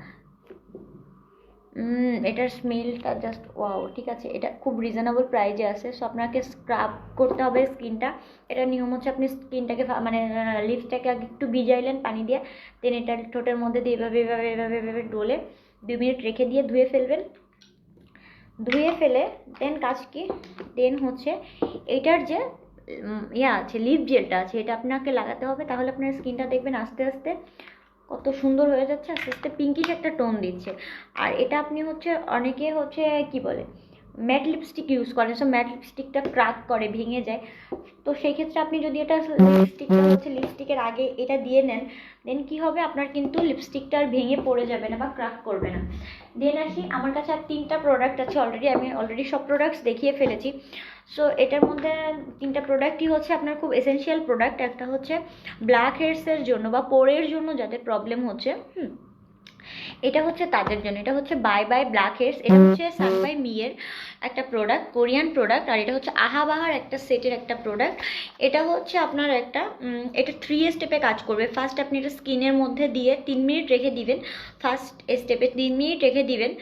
এটার স্মেলটা জাস্ট ওয়াও, ঠিক আছে। এটা খুব রিজনেবল প্রাইজে আছে। সো আপনাকে স্ক্রাব করতে হবে স্কিনটা। এটা নিয়ম হচ্ছে আপনি স্কিনটাকে মানে লিপসটাকে আগে একটু ভিজাইলেন পানি দিয়ে, দেন এটা ঠোঁটের মধ্যে দিয়ে এভাবে এভাবে এভাবে এভাবে ডলে 2 মিনিট রেখে দিয়ে ধুয়ে ফেলবেন। ধুয়ে ফেলে দেন কাজ কি, দেন হচ্ছে এইটার যে আছে লিপ জেলটা আছে, এটা আপনাকে লাগাতে হবে। তাহলে আপনার স্কিনটা দেখবেন আস্তে আস্তে কত সুন্দর হয়ে যাচ্ছে, আস্তে আস্তে পিঙ্কিশ একটা টোন দিচ্ছে। আর এটা আপনি হচ্ছে অনেকে হচ্ছে কি বলে ম্যাট লিপস্টিক ইউজ করে, সো ম্যাট লিপস্টিকটা ক্র্যাক করে, ভেঙে যায়। তো সেই ক্ষেত্রে আপনি যদি এটা লিপস্টিকটা হচ্ছে লিপস্টিকের আগে এটা দিয়ে নেন, দেন কি হবে, আপনার কিন্তু লিপস্টিকটা আর ভেঙে পড়ে যাবে না বা ক্র্যাক করবে না। দেন আসি, আমার কাছে আর 3টা প্রোডাক্ট আছে অলরেডি, আমি অলরেডি সব প্রোডাক্টস দেখিয়ে ফেলেছি। সো এটার মধ্যে 3টা প্রোডাক্টই হচ্ছে আপনার খুব এসেনশিয়াল প্রোডাক্ট। একটা হচ্ছে ব্ল্যাক হেডসের জন্য বা পোরের জন্য যাদের প্রবলেম হচ্ছে, এটা হচ্ছে তাদের জন্য। এটা হচ্ছে বাই বাই ব্ল্যাক হেডস, এটা হচ্ছে সান বাই মিয়ের একটা প্রোডাক্ট, কোরিয়ান প্রোডাক্ট। আর এটা হচ্ছে আহাবাহার একটা সেটের একটা প্রোডাক্ট। এটা হচ্ছে আপনার একটা এটা 3 স্টেপে কাজ করবে। ফার্স্ট আপনি এটা স্কিনের মধ্যে দিয়ে 3 মিনিট রেখে দিবেন, ফার্স্ট স্টেপে 3 মিনিট রেখে দিবেন।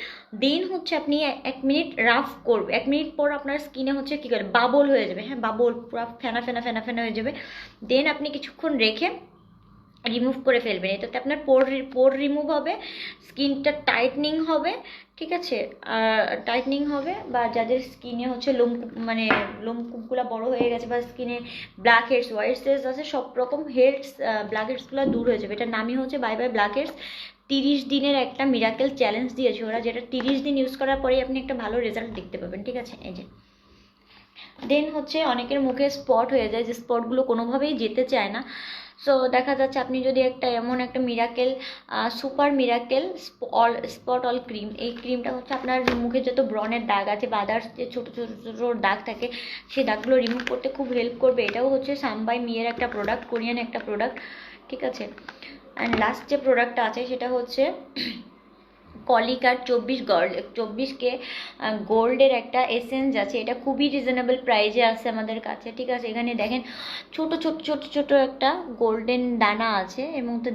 দেন হচ্ছে আপনি 1 মিনিট রাফ করবে, 1 মিনিট পর আপনার স্কিনে হচ্ছে কী করে বাবল হয়ে যাবে, হ্যাঁ, বাবল পুরো ফেনা ফেনা ফেনা ফেনা হয়ে যাবে। দেন আপনি কিছুক্ষণ রেখে রিমুভ করে ফেলবেন। এটাতে আপনার পোর রিমুভ হবে, স্কিনটা টাইটনিং হবে, ঠিক আছে, টাইটনিং হবে। বা যাদের স্কিনে হচ্ছে মানে লোমকূপগুলো বড় হয়ে গেছে বা স্কিনে ব্ল্যাক হেডস হোয়াইট হেডস আছে, সব রকম হেডস ব্ল্যাক হেডসগুলো দূর হয়ে যাবে। এটার নামই হচ্ছে বাই বাই ব্ল্যাক হেডস। 30 দিনের একটা মিরাকেল চ্যালেঞ্জ দিয়েছে ওরা, যেটা 30 দিন ইউজ করার পরেই আপনি একটা ভালো রেজাল্ট দেখতে পাবেন, ঠিক আছে। এই যে দেন হচ্ছে অনেকের মুখে স্পট হয়ে যায়, যে স্পটগুলো কোনোভাবেই যেতে চায় না। সো দেখা যাচ্ছে আপনি যদি একটা এমন একটা miracle super miracle spot all cream, এই ক্রিমটা হচ্ছে আপনার মুখে যত ব্রণের দাগ আছে বা আদার্স যে ছোটো ছোটো ছোটো দাগ থাকে সেই দাগগুলো রিমুভ করতে খুব হেল্প করবে। এটাও হচ্ছে সান বাই মিয়ের একটা প্রোডাক্ট, কোরিয়ান একটা প্রোডাক্ট, ঠিক আছে। অ্যান্ড লাস্ট যে প্রোডাক্টটা আছে সেটা হচ্ছে কলিকার 24K গোল্ডের একটা এসেন্স আছে। এটা খুবই রিজনেবল প্রাইজে আছে আমাদের কাছে, ঠিক আছে। এখানে দেখেন ছোট ছোট ছোট ছোট একটা গোল্ডেন দানা আছে, এবং তো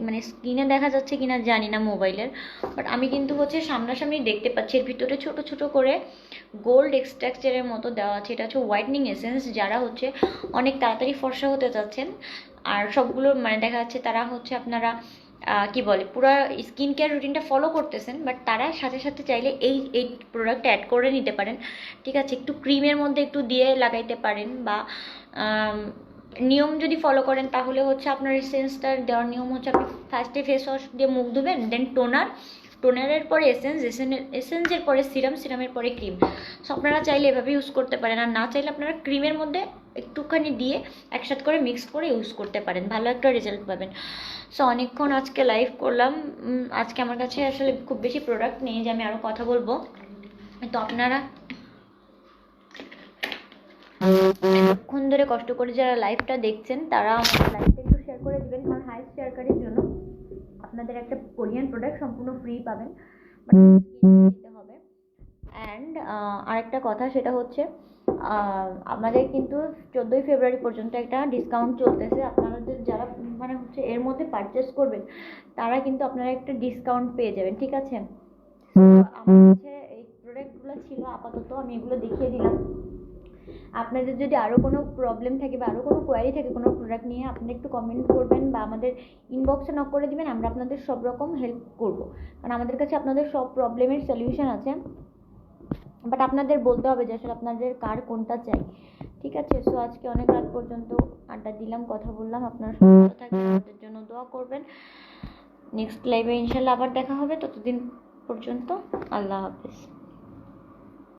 মানে স্ক্রিনে দেখা যাচ্ছে কিনা জানি না মোবাইলের, বাট আমি কিন্তু হচ্ছে সামনাসামনি দেখতে পাচ্ছি। এর ভিতরে ছোট ছোট করে গোল্ড এক্সট্রাকচারের মতো দেওয়া আছে। এটা হচ্ছে হোয়াইটনিং এসেন্স, যারা হচ্ছে অনেক তাড়াতাড়ি ফর্সা হতে চাচ্ছেন, আর সবগুলো মানে দেখা যাচ্ছে তারা হচ্ছে আপনারা কি বলে পুরো স্কিন কেয়ার রুটিনটা ফলো করতেছেন, বাট তারা সাথে সাথে চাইলে এই প্রোডাক্ট অ্যাড করে নিতে পারেন, ঠিক আছে। একটু ক্রিমের মধ্যে একটু দিয়ে লাগাইতে পারেন, বা নিয়ম যদি ফলো করেন তাহলে হচ্ছে আপনার এসেন্সটা দেওয়ার নিয়ম হচ্ছে আপনি ফার্স্টে ফেস ওয়াশ দিয়ে মুখ ধুবেন, দেন টোনারের পরে এসেন্সের পরে সিরামের পরে ক্রিম। সো আপনারা চাইলে এভাবে ইউজ করতে পারেন, আর না চাইলে আপনারা ক্রিমের মধ্যে একটুখানি দিয়ে একসাথে করে মিক্স করে ইউজ করতে পারেন, ভালো একটা রেজাল্ট পাবেন। সো অনেকক্ষণ আজকে লাইভ করলাম। আজকে আমার কাছে আসলে খুব বেশি প্রোডাক্ট নেই যে আমি আরও কথা বলবো, তো আপনারা এতক্ষণ ধরে কষ্ট করে যারা লাইভটা দেখছেন তারা আমাদের লাইভটা একটু শেয়ার করে দেবেন, কারণ হাইস্ট শেয়ারকারীর জন্য আপনাদের একটা কোরিয়ান প্রোডাক্ট সম্পূর্ণ ফ্রি পাবেন, বাট দিতে হবে। অ্যান্ড আরেকটা কথা সেটা হচ্ছে আমাদের কিন্তু 14ই ফেব্রুয়ারি পর্যন্ত একটা ডিসকাউন্ট চলতেছে। আপনাদের যারা মানে হচ্ছে এর মধ্যে পারচেস করবেন তারা কিন্তু আপনারা একটা ডিসকাউন্ট পেয়ে যাবেন, ঠিক আছে। আমার কাছে এই প্রোডাক্টগুলো ছিল আপাতত, আমি এগুলো দেখিয়ে দিলাম। আপনাদের যদি আরও কোনো প্রবলেম থাকে বা আরও কোনো কোয়ারি থাকে কোনো প্রোডাক্ট নিয়ে, আপনারা একটু কমেন্ট করবেন বা আমাদের ইনবক্সে নক করে দিবেন, আমরা আপনাদের সব রকম হেল্প করব, কারণ আমাদের কাছে আপনাদের সব প্রবলেমের সলিউশন আছে। বাট আপনাদের বলতে হবে যে আসলে আপনাদের কার কোনটা চাই, ঠিক আছে। সো আজকে অনেক রাত পর্যন্ত আড্ডা দিলাম, কথা বললাম। আপনারা সব ভালো থাকবেন, আমাদের জন্য দোয়া করবেন। নেক্সট লাইভে ইনশাল্লাহ আবার দেখা হবে, ততদিন পর্যন্ত আল্লাহ হাফেজ।